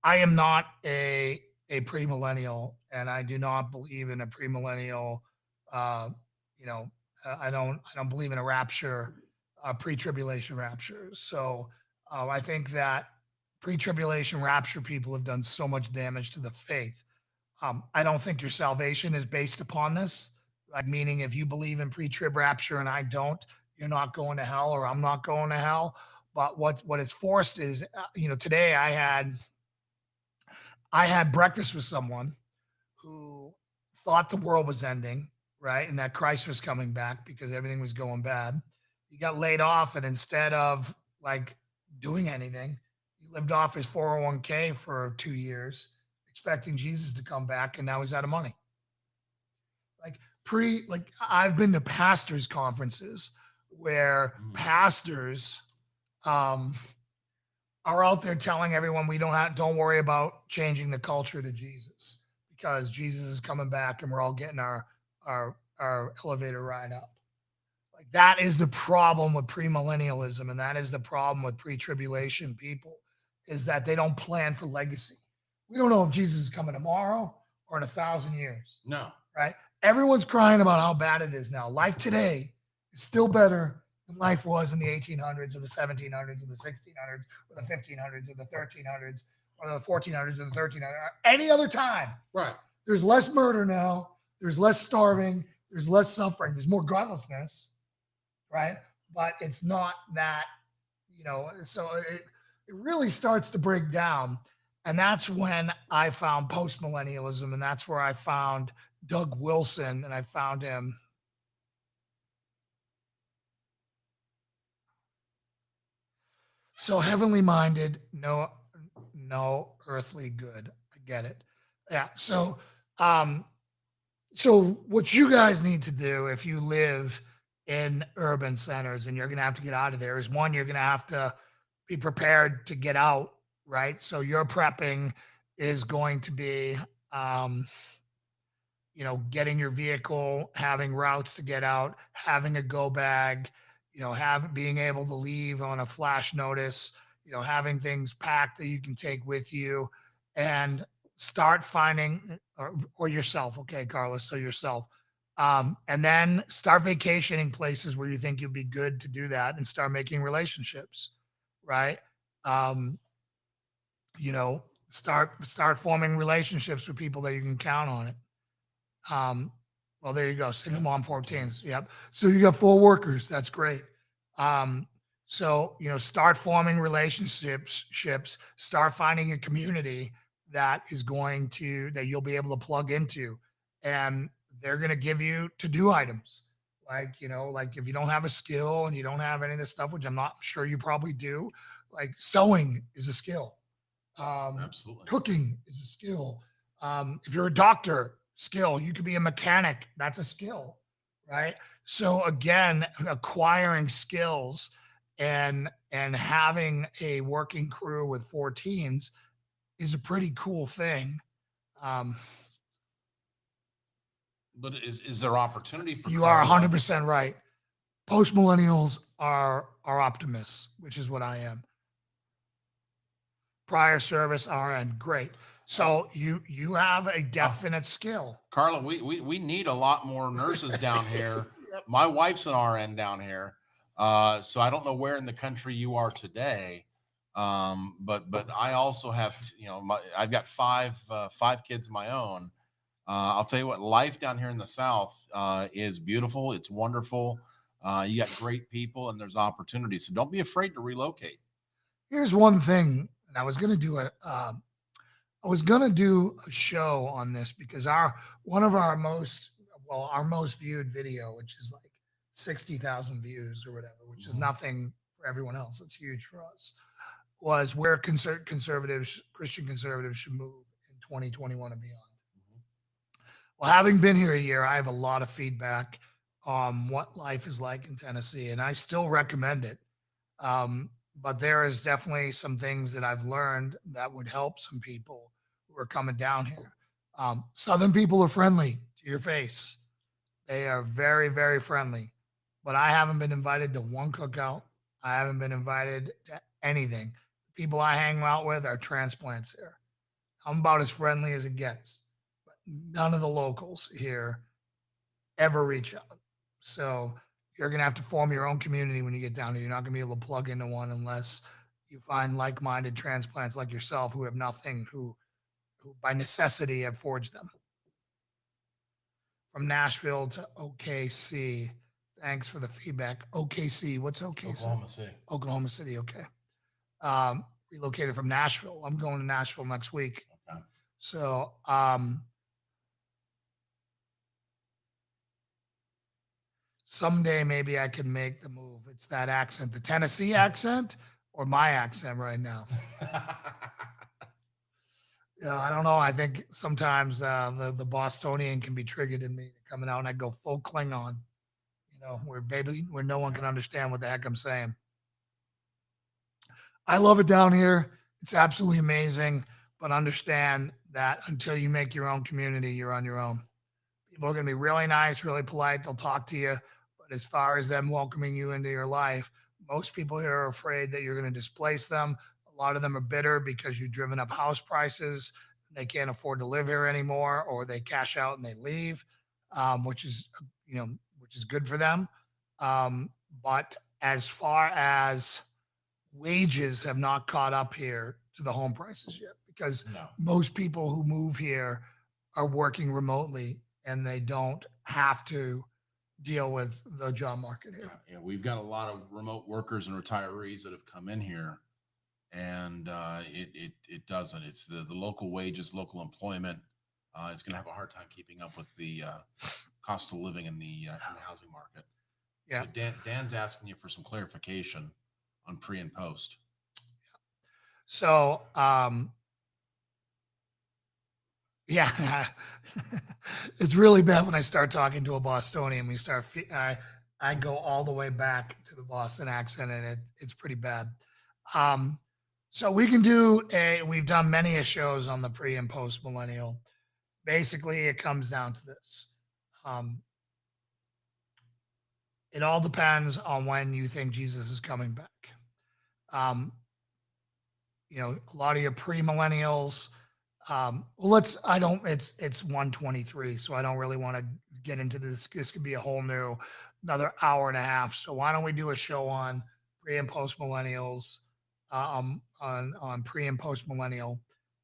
Speaker 1: I am not a premillennial, and I do not believe in a premillennial. Uh, you know, I don't believe in a rapture, pre-tribulation rapture. So I think that pre-tribulation rapture people have done so much damage to the faith. I don't think your salvation is based upon this. Like, meaning, if you believe in pre-trib rapture and I don't, you're not going to hell, or I'm not going to hell. But what it's forced is, today I had breakfast with someone who thought the world was ending, right? And that Christ was coming back because everything was going bad. He got laid off, and instead of like doing anything, he lived off his 401k for 2 years, expecting Jesus to come back, and now he's out of money. Like I've been to pastors' conferences where pastors are out there telling everyone don't worry about changing the culture to Jesus, because Jesus is coming back and we're all getting our elevator ride up. Like, that is the problem with premillennialism, and that is the problem with pre-tribulation people, is that they don't plan for legacy. We don't know if Jesus is coming tomorrow or in 1,000 years,
Speaker 2: No.
Speaker 1: right? Everyone's crying about how bad it is now. Life today is still better than life was in the 1800s or the 1700s or the 1600s or the 1500s or the 1300s or the 1400s or the 1300s or any other time.
Speaker 2: Right.
Speaker 1: There's less murder now. There's less starving. There's less suffering. There's more godlessness, right? But it's not that, so it really starts to break down. And that's when I found post-millennialism, and that's where I found Doug Wilson, and I found him. So heavenly minded, no earthly good. I get it. Yeah. So what you guys need to do if you live in urban centers and you're going to have to get out of there is, one, you're going to have to be prepared to get out, right? So your prepping is going to be, getting your vehicle, having routes to get out, having a go bag, being able to leave on a flash notice, having things packed that you can take with you, and start finding, or yourself. Okay, Carlos. So yourself. And then start vacationing places where you think you'd be good to do that, and start making relationships, right? Start forming relationships with people that you can count on it. Well, there you go. Single mom 14s. Yep. So you got 4 workers. That's great. Start forming relationships, start finding a community that you'll be able to plug into, and they're going to give you to-do items. Like if you don't have a skill and you don't have any of this stuff, which I'm not sure you probably do, like sewing is a skill.
Speaker 2: Absolutely.
Speaker 1: Cooking is a skill. If you're a doctor, skill. You could be a mechanic. That's a skill, right? So again, acquiring skills and having a working crew with 4 teens is a pretty cool thing.
Speaker 4: But is there opportunity for
Speaker 1: You are
Speaker 4: Carla?
Speaker 1: 100% right. Post millennials are optimists, which is what I am. Prior service RN, great. So you have a definite skill.
Speaker 4: Carla, we need a lot more nurses down here.
Speaker 1: Yep.
Speaker 4: My wife's an RN down here. So I don't know where in the country you are today. But I also have, I've got five kids of my own. I'll tell you what, life down here in the South is beautiful. It's wonderful. You got great people and there's opportunities. So don't be afraid to relocate.
Speaker 1: Here's one thing, and I was going to do a show on this because our most viewed video, which is like 60,000 views or whatever, which is nothing for everyone else. It's huge for us. was where conservatives, Christian conservatives should move in 2021 and beyond. Well, having been here a year, I have a lot of feedback on what life is like in Tennessee, and I still recommend it. But there is definitely some things that I've learned that would help some people who are coming down here. Southern people are friendly to your face. They are very, very friendly. But I haven't been invited to one cookout. I haven't been invited to anything. The people I hang out with are transplants here. I'm about as friendly as it gets. But none of the locals here ever reach out. So you're going to have to form your own community when you get down here. You're not going to be able to plug into one unless you find like-minded transplants like yourself who have nothing, who by necessity have forged them. From Nashville to OKC. Thanks for the feedback. OKC, what's OKC?
Speaker 4: Oklahoma City.
Speaker 1: Oklahoma City, okay. Relocated from Nashville. I'm going to Nashville next week.
Speaker 4: Okay.
Speaker 1: So, someday maybe I can make the move. It's that accent, the Tennessee accent or my accent right now. I don't know. I think sometimes the Bostonian can be triggered in me coming out and I go full Klingon, where no one can understand what the heck I'm saying. I love it down here. It's absolutely amazing, but understand that until you make your own community, you're on your own. People are going to be really nice, really polite. They'll talk to you. But as far as them welcoming you into your life, most people here are afraid that you're going to displace them. A lot of them are bitter because you've driven up house prices. They can't afford to live here anymore, or they cash out and they leave, which is good for them. But as far as wages have not caught up here to the home prices yet, because most people who move here are working remotely and they don't have to deal with the job market here.
Speaker 2: Yeah, we've got a lot of remote workers and retirees that have come in here, and it doesn't. It's the local wages, local employment. It's going to have a hard time keeping up with the cost of living in the housing market.
Speaker 1: Yeah.
Speaker 2: So Dan's asking you for some clarification on pre and post.
Speaker 1: So, yeah, it's really bad when I start talking to a Bostonian. I go all the way back to the Boston accent, and it's pretty bad. So we can we've done many shows on the pre and post millennial. Basically, it comes down to this. It all depends on when you think Jesus is coming back. A lot of your pre-millennials, it's 1:23, so I don't really want to get into this. This could be a whole another hour and a half. So why don't we do a show on pre and post millennials, on pre and post millennial,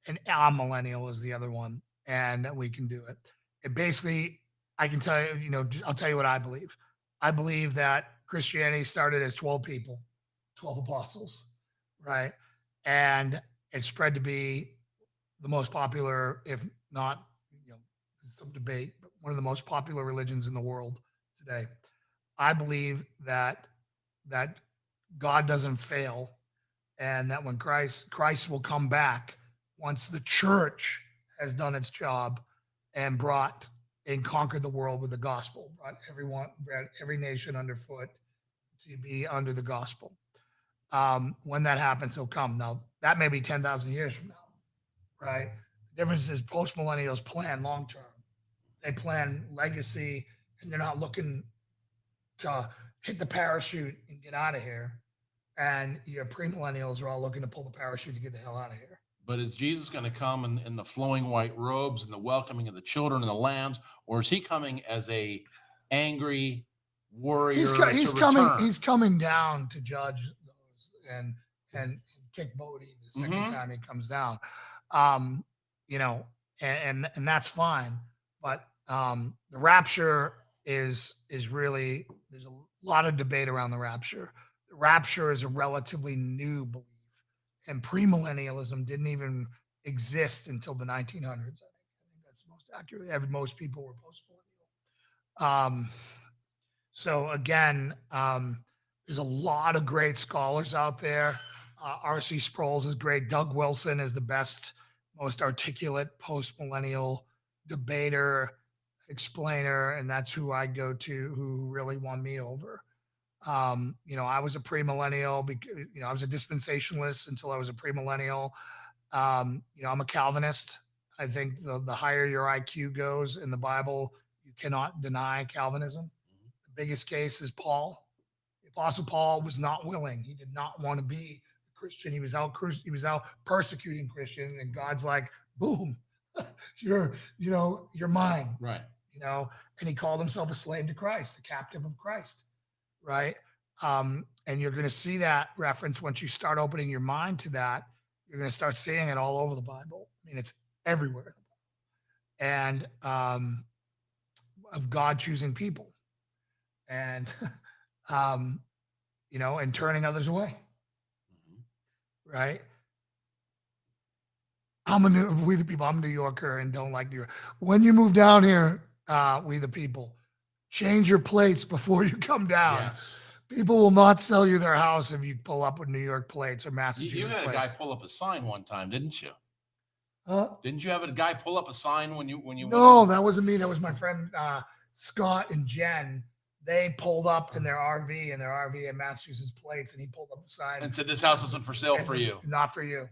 Speaker 1: and millennial is the other one, and we can do it. It basically, I can tell you, I'll tell you what I believe. I believe that Christianity started as 12 people, 12 apostles, right? And it spread to be the most popular, if not, some debate, but one of the most popular religions in the world today. I believe that God doesn't fail, and that when Christ will come back once the church has done its job and brought and conquered the world with the gospel, brought every nation underfoot to be under the gospel. When that happens, he'll come. Now, that may be 10,000 years from now, right? The difference is post-millennials plan long-term. They plan legacy, and they're not looking to hit the parachute and get out of here. And your pre-millennials are all looking to pull the parachute to get the hell out of here.
Speaker 2: But is Jesus going to come in the flowing white robes and the welcoming of the children and the lambs, or is he coming as a angry warrior?
Speaker 1: He's coming down to judge those and kick Bodhi the second time he comes down. And that's fine. But the rapture is really, there's a lot of debate around the rapture. The rapture is a relatively new belief, and premillennialism didn't even exist until the 1900s. I think that's most accurate. Most people were post-millennial. So again, there's a lot of great scholars out there. R.C. Sproul's is great. Doug Wilson is the best, most articulate post-millennial debater, explainer, and that's who I go to, who really won me over. I was a premillennial because, I was a dispensationalist until I was a premillennial. I'm a Calvinist. I think the higher your IQ goes in the Bible, you cannot deny Calvinism. The biggest case is Paul. The Apostle Paul was not willing. He did not want to be a Christian. He was out persecuting Christians, and God's like, boom, you're mine.
Speaker 2: Right.
Speaker 1: And he called himself a slave to Christ, a captive of Christ. Right. And you're going to see that reference once you start opening your mind to that. You're going to start seeing it all over the Bible. I mean, it's everywhere. And of God choosing people and, and turning others away. Right. I'm a New Yorker and don't like New York. When you move down here, we the people, change your plates before you come down.
Speaker 2: Yes.
Speaker 1: People will not sell you their house if you pull up with New York plates or Massachusetts
Speaker 4: You had a
Speaker 1: plates.
Speaker 4: guy pull up a sign one time, didn't you?
Speaker 1: Huh?
Speaker 4: Didn't you have a guy pull up a sign when you
Speaker 1: No, that wasn't me. That was my friend Scott and Jen. They pulled up in their RV, had Massachusetts plates, and he pulled up the sign
Speaker 4: and said, "This house isn't for sale for you."
Speaker 1: Not for you.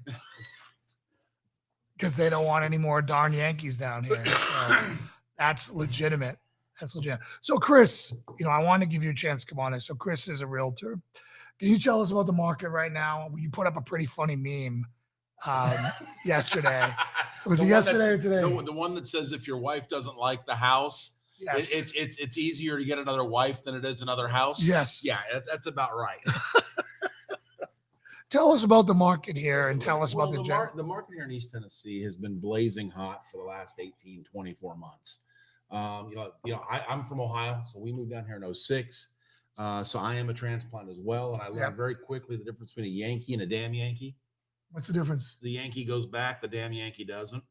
Speaker 1: Because they don't want any more darn Yankees down here. So that's legitimate. That's legitimate. So Chris, I want to give you a chance to come on in. So Chris is a realtor. Can you tell us about the market right now? You put up a pretty funny meme yesterday. Was it yesterday or today?
Speaker 2: The one that says if your wife doesn't like the house,
Speaker 1: yes.
Speaker 2: it's easier to get another wife than it is another house.
Speaker 1: Yes.
Speaker 2: Yeah, that's about right.
Speaker 1: Tell us about the market here and tell us about
Speaker 2: the market here in East Tennessee has been blazing hot for the last 18, 24 months. I'm from Ohio, so we moved down here in 2006. So I am a transplant as well. And I learned very quickly the difference between a Yankee and a damn Yankee.
Speaker 1: What's the difference?
Speaker 2: The Yankee goes back, the damn Yankee doesn't.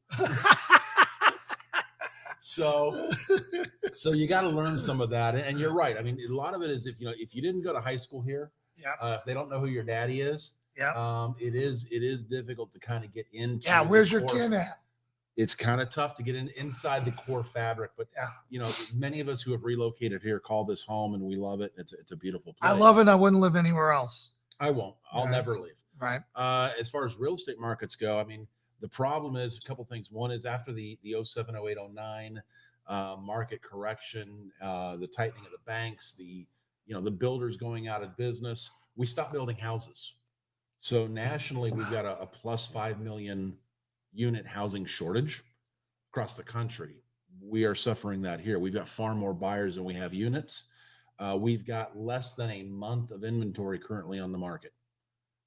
Speaker 2: So you got to learn some of that. And you're right. I mean, a lot of it is if you didn't go to high school here, if they don't know who your daddy is, it is difficult to kind of get into.
Speaker 1: Yeah, where's your kin at?
Speaker 2: It's kind of tough to get inside the core fabric, but many of us who have relocated here call this home, and we love it. It's a beautiful place.
Speaker 1: I love it. I wouldn't live anywhere else.
Speaker 2: I won't. I'll never leave.
Speaker 1: Right.
Speaker 2: As far as real estate markets go, I mean, the problem is a couple things. One is after the 07, 08, 09 market correction, the tightening of the banks, the builders going out of business, we stopped building houses. So nationally, we've got a plus 5 million unit housing shortage across the country. We are suffering that here. We've got far more buyers than we have units. We've got less than a month of inventory currently on the market.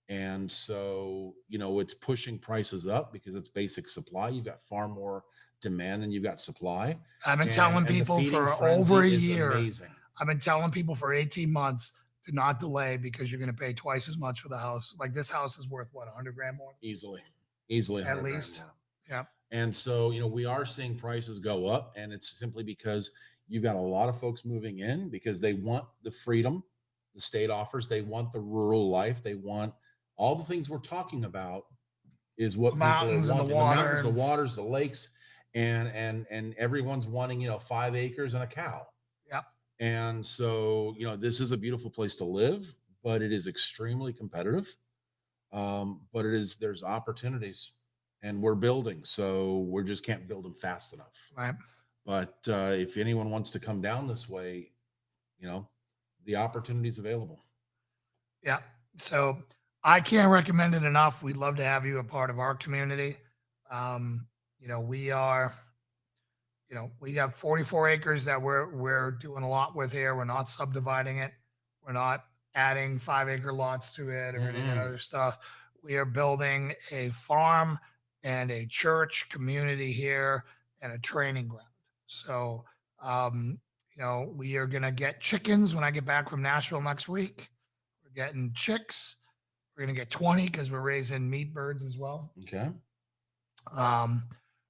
Speaker 2: And so, it's pushing prices up because it's basic supply. You've got far more demand than you've got supply.
Speaker 1: I've been telling people for over a year. Amazing. I've been telling people for 18 months to not delay because you're going to pay twice as much for the house. Like this house is worth what, 100 grand more?
Speaker 2: Easily
Speaker 1: at least. Yeah.
Speaker 2: And so, we are seeing prices go up, and it's simply because you've got a lot of folks moving in because they want the freedom the state offers. They want the rural life. They want all the things we're talking about is what people are wanting. The mountains, the waters, the lakes, and everyone's wanting, 5 acres and a cow.
Speaker 1: Yep.
Speaker 2: And so, this is a beautiful place to live, but it is extremely competitive. But there's opportunities, and we're building, so we just can't build them fast enough.
Speaker 1: Right.
Speaker 2: But if anyone wants to come down this way, the opportunity is available.
Speaker 1: Yeah. So I can't recommend it enough. We'd love to have you a part of our community. We have 44 acres that we're doing a lot with here. We're not subdividing it. We're not adding 5-acre lots to it or any other stuff. We are building a farm and a church community here and a training ground. So, we are going to get chickens when I get back from Nashville next week. We're getting chicks. We're going to get 20 because we're raising meat birds as well.
Speaker 2: Okay.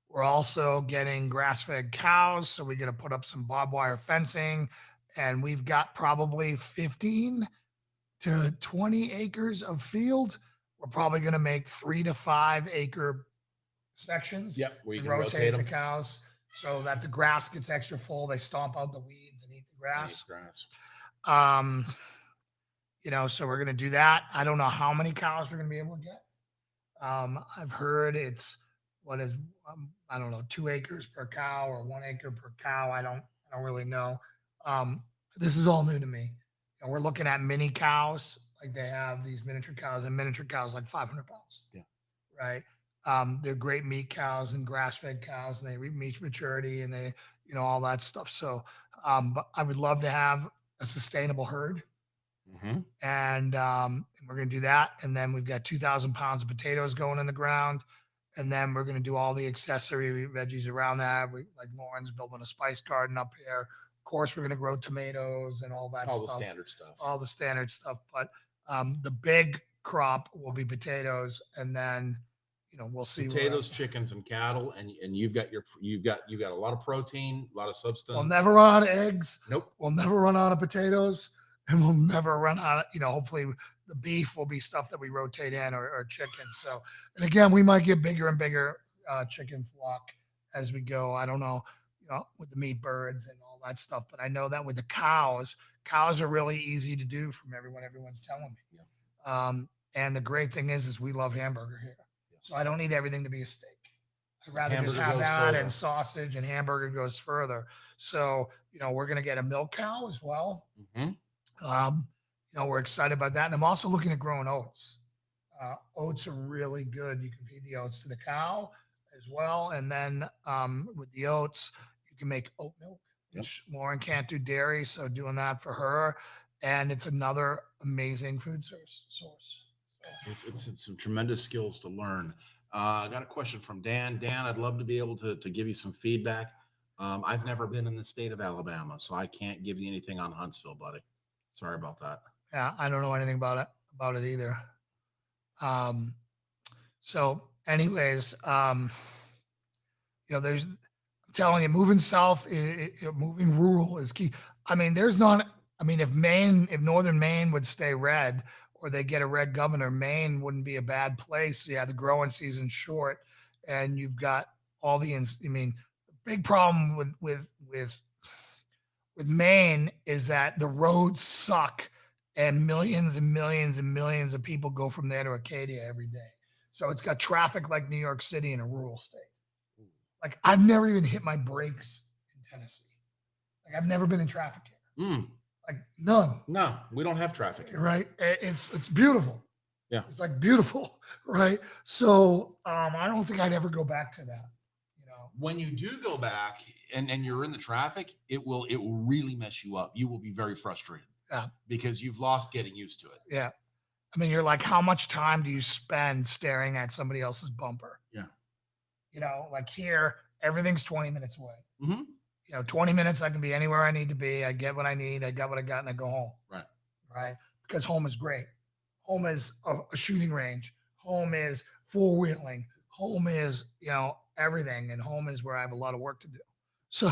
Speaker 1: We're also getting grass-fed cows. So we're going to put up some barbed wire fencing, and we've got probably 15 to 20 acres of field We're probably going to make 3 to 5 acre sections.
Speaker 2: Yep, where you
Speaker 1: And
Speaker 2: can rotate
Speaker 1: the
Speaker 2: them.
Speaker 1: cows so that the grass gets extra full. They stomp out the weeds and eat the grass. Um, so we're going to do that. I don't know how many cows we're going to be able to get. I've heard it's I don't know, 2 acres per cow or 1 acre per cow. I don't really know. This is all new to me. And we're looking at mini cows, like they have these miniature cows, and miniature cows like 500 pounds.
Speaker 2: Yeah.
Speaker 1: Right. They're great meat cows and grass-fed cows, and they reach maturity, and they, all that stuff. So, but I would love to have a sustainable herd.
Speaker 2: Mm-hmm.
Speaker 1: And we're going to do that. And then we've got 2,000 pounds of potatoes going in the ground. And then we're going to do all the accessory veggies around that. Like Lauren's building a spice garden up here. Of course, we're going to grow tomatoes and all that
Speaker 2: All
Speaker 1: stuff.
Speaker 2: the standard stuff.
Speaker 1: But the big crop will be potatoes. And then, we'll see.
Speaker 2: Potatoes, chickens, and cattle. And you've got a lot of protein, a lot of substance.
Speaker 1: We'll never run out of eggs.
Speaker 2: Nope.
Speaker 1: We'll never run out of potatoes. And we'll never run out of, hopefully the beef will be stuff that we rotate in or chicken. So, and again, we might get bigger and bigger chicken flock as we go. I don't know, with the meat birds and all that stuff. But I know that with the cows are really easy to do from everyone's telling me.
Speaker 2: Yeah.
Speaker 1: And the great thing is we love hamburger here. So I don't need everything to be a steak. I'd rather
Speaker 2: Hamburger
Speaker 1: just have
Speaker 2: goes
Speaker 1: that
Speaker 2: further.
Speaker 1: and sausage, and hamburger goes further. So, we're going to get a milk cow as well.
Speaker 2: Mm-hmm.
Speaker 1: We're excited about that. And I'm also looking at growing oats. Oats are really good. You can feed the oats to the cow as well. And then with the oats, you can make oat milk, which Lauren can't do dairy. So doing that for her. And it's another amazing food source. So.
Speaker 2: It's some tremendous skills to learn. I got a question from Dan. Dan, I'd love to be able to give you some feedback. I've never been in the state of Alabama, so I can't give you anything on Huntsville, buddy. Sorry about that.
Speaker 1: Yeah, I don't know anything about it either. So anyways, there's, I'm telling you, moving south, moving rural is key. If Northern Maine would stay red, or they get a red governor, Maine wouldn't be a bad place. Yeah, the growing season's short, and you've got all the big problem with Maine is that the roads suck, and millions and millions and millions of people go from there to Acadia every day. So it's got traffic like New York City in a rural state. Like I've never even hit my brakes in Tennessee. Like I've never been in traffic here. Like none.
Speaker 2: No, we don't have traffic here.
Speaker 1: Right. It's beautiful.
Speaker 2: Yeah.
Speaker 1: It's like beautiful. Right. So I don't think I'd ever go back to that.
Speaker 2: When you do go back and you're in the traffic, it will really mess you up. You will be very frustrated.
Speaker 1: Yeah.
Speaker 2: Because you've lost getting used to it.
Speaker 1: Yeah. You're like, how much time do you spend staring at somebody else's bumper?
Speaker 2: Yeah.
Speaker 1: Like here, everything's 20 minutes away.
Speaker 2: Mm-hmm.
Speaker 1: 20 minutes, I can be anywhere I need to be. I get what I need. I got what I got, and I go home.
Speaker 2: Right.
Speaker 1: Right. Because home is great. Home is a shooting range. Home is four-wheeling. Home is, everything. And home is where I have a lot of work to do. So.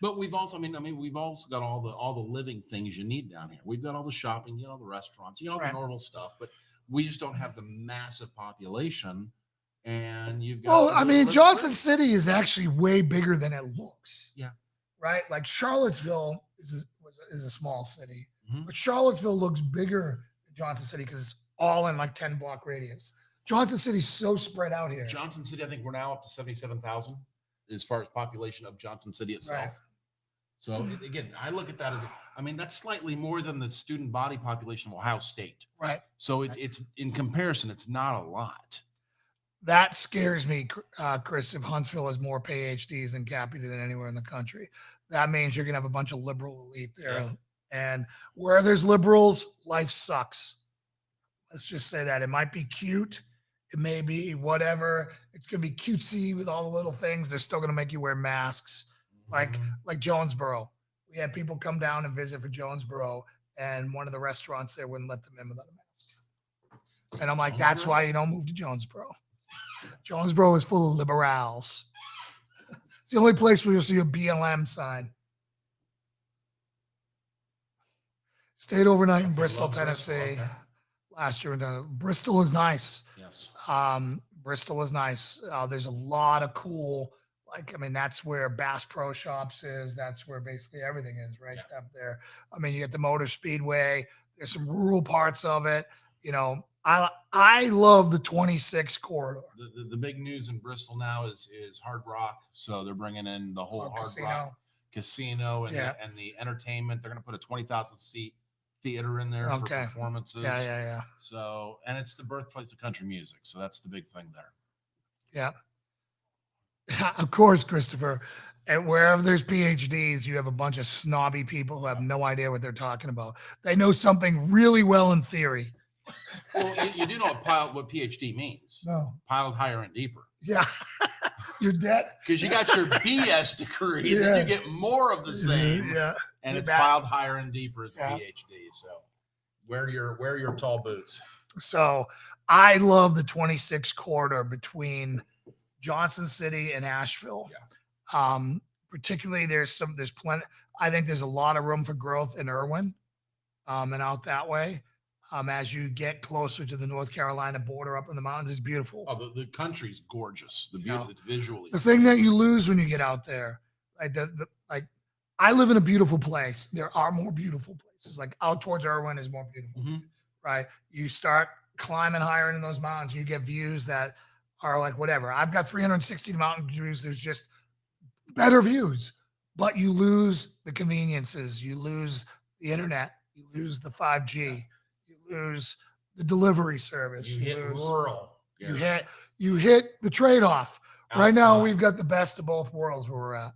Speaker 2: But we've also, we've also got all the living things you need down here. We've got all the shopping, all the restaurants, all the normal stuff, but we just don't have the massive population. And you've got.
Speaker 1: Johnson City is actually way bigger than it looks.
Speaker 2: Yeah.
Speaker 1: Right. Like Charlottesville is a small city,
Speaker 2: mm-hmm.
Speaker 1: but Charlottesville looks bigger than Johnson City because it's all in like 10 block radius. Johnson City's so spread out here.
Speaker 2: Johnson City, I think we're now up to 77,000 as far as population of Johnson City itself.
Speaker 1: Right.
Speaker 2: So again, I look at that as, that's slightly more than the student body population of Ohio State.
Speaker 1: Right.
Speaker 2: So it's in comparison, it's not a lot.
Speaker 1: That scares me, Chris, if Huntsville has more PhDs than Cappy than anywhere in the country. That means you're going to have a bunch of liberal elite there. Yeah. And where there's liberals, life sucks. Let's just say that. It might be cute. It may be whatever. It's going to be cutesy with all the little things. They're still going to make you wear masks. Like Jonesboro. We had people come down and visit for Jonesboro, and one of the restaurants there wouldn't let them in without a mask. And I'm like, that's why you don't move to Jonesboro. Jonesboro is full of liberals. It's the only place where you'll see a BLM sign. Stayed overnight in Bristol, Tennessee. last year. Bristol is nice.
Speaker 4: Yes.
Speaker 1: Bristol is nice. There's a lot of cool, like, I mean, that's where Bass Pro Shops is. That's where basically everything is right up there. I mean, you get the Motor Speedway. There's some rural parts of it. You know, I love the 26 corridor.
Speaker 4: The big news in Bristol now is Hard Rock. So they're bringing in the whole Hard Rock casino and the entertainment. They're going to put a 20,000 seat theater in there for performances.
Speaker 1: Yeah.
Speaker 4: So, and it's the birthplace of country music. So that's the big thing there.
Speaker 1: Yeah. Of course, Christopher. And wherever there's PhDs, you have a bunch of snobby people who have no idea what they're talking about. They know something really well in theory.
Speaker 4: Well, you do know what PhD means.
Speaker 1: No.
Speaker 4: Piled higher and deeper.
Speaker 1: Yeah. You're dead.
Speaker 4: Because you got your BS degree, and then you get more of the same.
Speaker 1: Yeah.
Speaker 4: And it's piled higher and deeper as a PhD. So wear your tall boots.
Speaker 1: So I love the 26 corridor between Johnson City and Asheville.
Speaker 4: Yeah.
Speaker 1: Particularly there's plenty. I think there's a lot of room for growth in Irwin, and out that way. As you get closer to the North Carolina border up in the mountains, it's beautiful.
Speaker 4: Oh, the country's gorgeous. The beauty, it's visually.
Speaker 1: The thing that you lose when you get out there, like I live in a beautiful place. There are more beautiful places. Like out towards Irwin is more beautiful, right? You start climbing higher into those mountains, you get views that are like whatever. I've got 360 mountain views. There's just better views, but you lose the conveniences. You lose the internet. You lose the 5G. You lose the delivery service.
Speaker 4: You hit rural.
Speaker 1: You hit the trade-off. Outside. Right now, we've got the best of both worlds where we're at.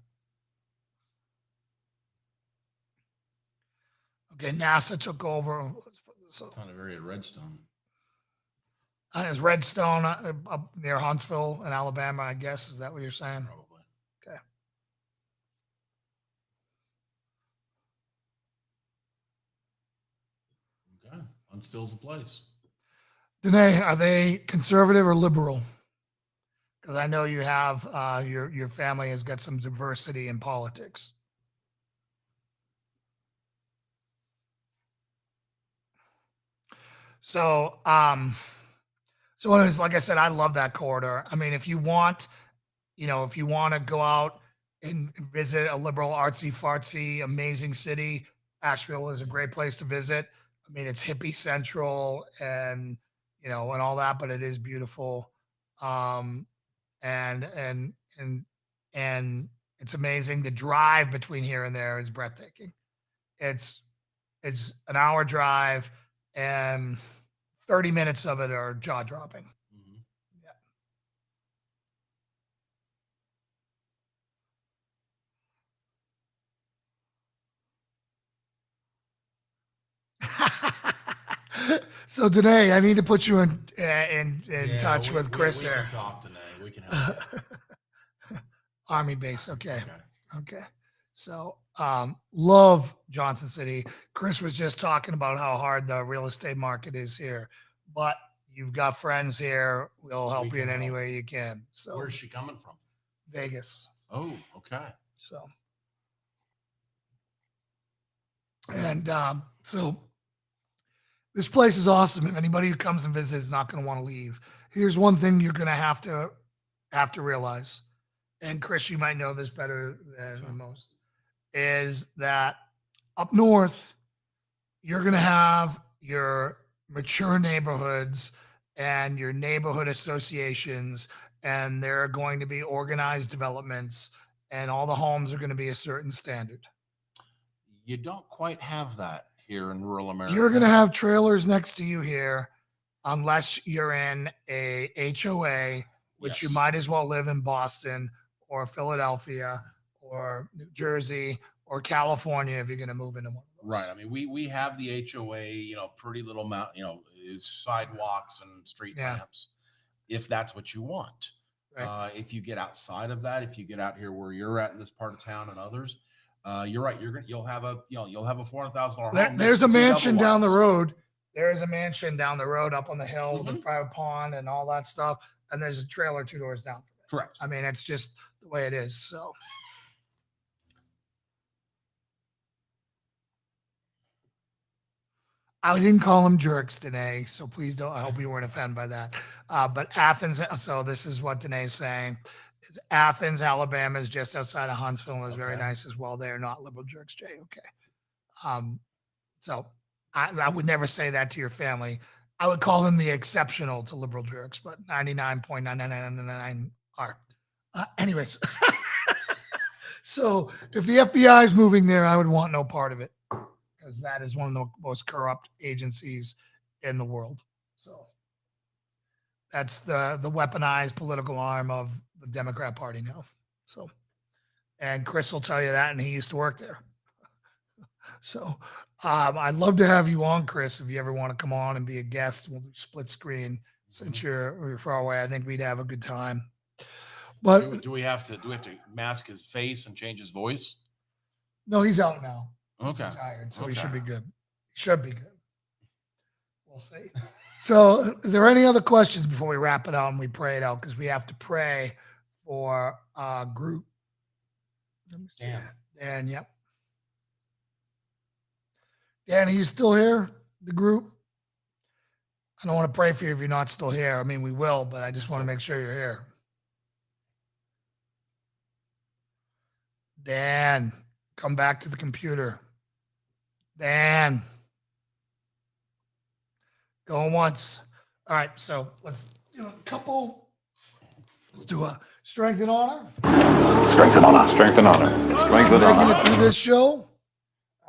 Speaker 1: Okay, NASA took over. Let's put this up.
Speaker 4: Kind of area Redstone.
Speaker 1: Is Redstone up near Huntsville in Alabama, I guess? Is that what you're saying?
Speaker 4: Probably.
Speaker 1: Okay.
Speaker 4: Okay. Huntsville's a place.
Speaker 1: Danae, are they conservative or liberal? Because I know you have your family has got some diversity in politics. So, anyways, like I said, I love that corridor. I mean, if you want to go out and visit a liberal, artsy, fartsy, amazing city, Asheville is a great place to visit. I mean, it's hippie central and and all that, but it is beautiful. And it's amazing. The drive between here and there is breathtaking. It's an hour drive and 30 minutes of it are jaw dropping. So today I need to put you in touch with Chris
Speaker 4: we
Speaker 1: here.
Speaker 4: can talk today. We can help you.
Speaker 1: Army base. Okay. So love Johnson City. Chris was just talking about how hard the real estate market is here, but you've got friends here. We'll help you in any way you can. So
Speaker 4: where's she coming from?
Speaker 1: Vegas.
Speaker 4: Oh, okay.
Speaker 1: So and so this place is awesome. If anybody who comes and visits is not going to want to leave. Here's one thing you're going to have to realize, and Chris, you might know this better than most, is that up north, you're going to have your mature neighborhoods and your neighborhood associations, and there are going to be organized developments, and all the homes are going to be a certain standard.
Speaker 4: You don't quite have that here in rural America.
Speaker 1: You're going to have trailers next to you here, unless you're in a HOA, which you might as well live in Boston or Philadelphia or New Jersey or California if you're going to move into one of those.
Speaker 4: Right. I mean, we have the HOA, pretty little sidewalks and street lamps, if that's what you want.
Speaker 1: Right.
Speaker 4: If you get outside of that, if you get out here where you're at in this part of town and others, you're right. You'll have a $400,000 home.
Speaker 1: There's a mansion down the road. There is a mansion down the road up on the hill with a private pond and all that stuff. And there's a trailer 2 doors down.
Speaker 4: Correct.
Speaker 1: I mean, it's just the way it is. So. I didn't call them jerks, Danae, so please don't. I hope you weren't offended by that. But Athens, so this is what Danae's saying. Is Athens, Alabama is just outside of Huntsville. Is very
Speaker 2: Okay.
Speaker 1: nice as well. They are not liberal jerks, Jay. Okay. So I would never say that to your family. I would call them the exceptional to liberal jerks, but 99.99999 are. Anyways, so if the FBI is moving there, I would want no part of it because that is one of the most corrupt agencies in the world. So that's the weaponized political arm of the Democrat Party now. So, and Chris will tell you that, and he used to work there. So I'd love to have you on, Chris, if you ever want to come on and be a guest. We'll do split screen since you're far away. I think we'd have a good time. But
Speaker 4: Do we have to mask his face and change his voice?
Speaker 1: no, he's out now. He's
Speaker 4: Okay.
Speaker 1: retired, so he
Speaker 4: Okay.
Speaker 1: should be good. He should be good. We'll see. So, is there any other questions before we wrap it out and we pray it out? Because we have to pray for a group. Let me see.
Speaker 2: Dan.
Speaker 1: Dan, yep. Dan, are you still here? The group? I don't want to pray for you if you're not still here. I mean, we will, but I just want to make sure you're here. Dan, come back to the computer. Dan. Going once. All right, so let's do a couple. Let's do a strength and honor.
Speaker 3: Strength and honor. Strength and honor. Strength and
Speaker 1: Making it through
Speaker 3: honor.
Speaker 1: this show. All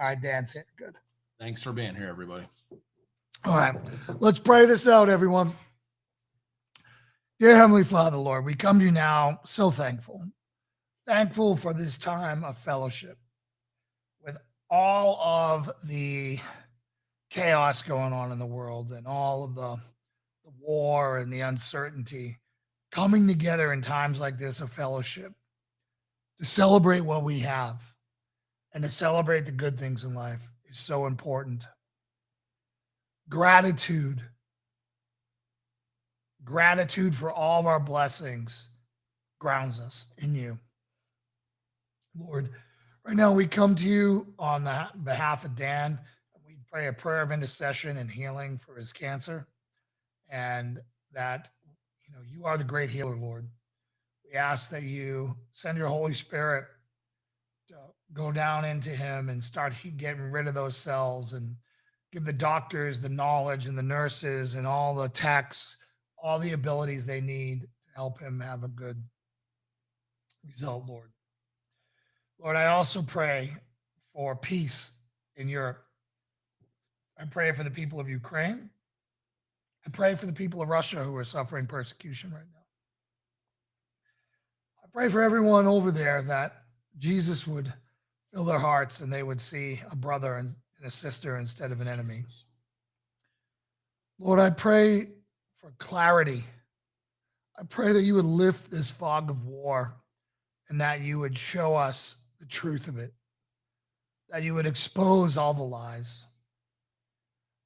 Speaker 1: right, Dan's here. Good.
Speaker 4: Thanks for being here, everybody.
Speaker 1: All right, let's pray this out, everyone. Dear Heavenly Father, Lord, we come to you now so thankful. Thankful for this time of fellowship with all of the chaos going on in the world and all of the war and the uncertainty coming together in times like this of fellowship to celebrate what we have and to celebrate the good things in life is so important. Gratitude for all of our blessings grounds us in you. Lord, right now we come to you on the behalf of Dan. We pray a prayer of intercession and healing for his cancer, and that you are the great healer, Lord. We ask that you send your Holy Spirit to go down into him and start getting rid of those cells and give the doctors the knowledge and the nurses and all the techs all the abilities they need to help him have a good result, Lord. Lord, I also pray for peace in Europe. I pray for the people of Ukraine. I pray for the people of Russia who are suffering persecution right now. I pray for everyone over there that Jesus would fill their hearts and they would see a brother and a sister instead of an enemy. Lord, I pray for clarity. I pray that you would lift this fog of war and that you would show us the truth of it, that you would expose all the lies,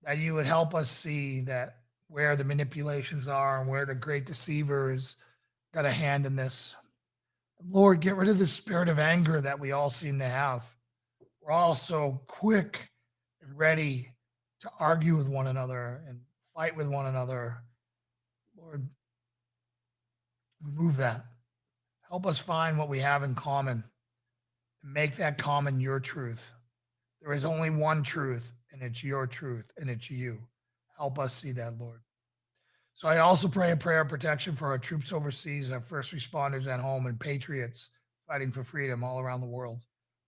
Speaker 1: that you would help us see that where the manipulations are and where the great deceiver has got a hand in this. Lord, get rid of the spirit of anger that we all seem to have. We're all so quick and ready to argue with one another and fight with one another. Lord, remove that. Help us find what we have in common and make that common your truth. There is only one truth, and it's your truth, and it's you. Help us see that, Lord. So I also pray a prayer of protection for our troops overseas, our first responders at home, and patriots fighting for freedom all around the world,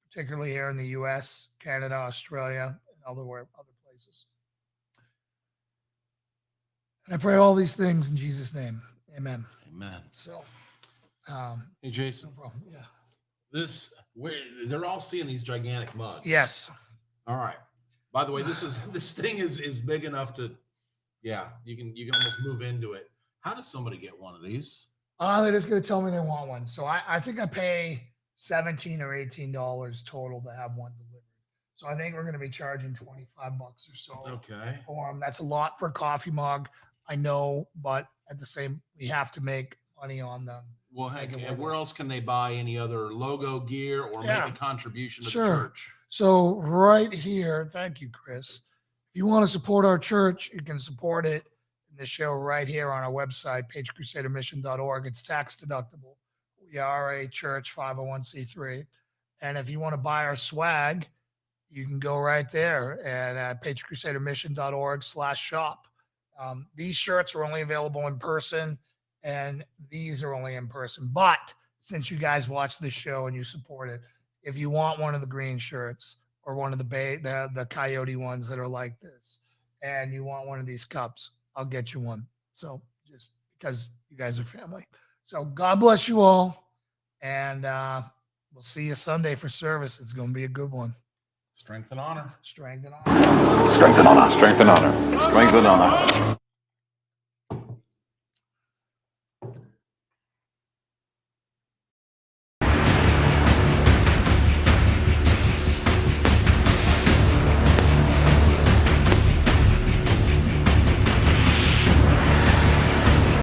Speaker 1: particularly here in the U.S., Canada, Australia, and other places. And I pray all these things in Jesus' name. Amen.
Speaker 4: Amen.
Speaker 1: So,
Speaker 2: Hey, Jason,
Speaker 1: no problem. Yeah.
Speaker 2: they're all seeing these gigantic mugs.
Speaker 1: Yes.
Speaker 2: All right. By the way, this thing is big enough to, yeah, you can almost move into it. How does somebody get one of these?
Speaker 1: They're just going to tell me they want one. So I think I pay $17 or $18 total to have one delivered. So I think we're going to be charging $25 or so
Speaker 2: Okay.
Speaker 1: for them. That's a lot for a coffee mug, I know, but at the same, we have to make money on them.
Speaker 2: Well, heck,
Speaker 1: Make it
Speaker 2: and
Speaker 1: worth
Speaker 2: where
Speaker 1: it.
Speaker 2: else can they buy any other logo gear or
Speaker 1: Yeah.
Speaker 2: make a contribution to
Speaker 1: Sure.
Speaker 2: the church?
Speaker 1: So right here, thank you, Chris. If you want to support our church, you can support it in the show right here on our website, patriotcrusadermission.org. It's tax deductible. We are a church 501c3. And if you want to buy our swag, you can go right there at patriotcrusadermission.org/shop. These shirts are only available in person, and these are only in person. But since you guys watch this show and you support it, if you want one of the green shirts or one of the coyote ones that are like this, and you want one of these cups, I'll get you one. So just because you guys are family. So God bless you all, and we'll see you Sunday for service. It's going to be a good one.
Speaker 4: Strength and honor.
Speaker 1: Strength and honor.
Speaker 3: Strength and honor. Strength and honor. Strength and honor.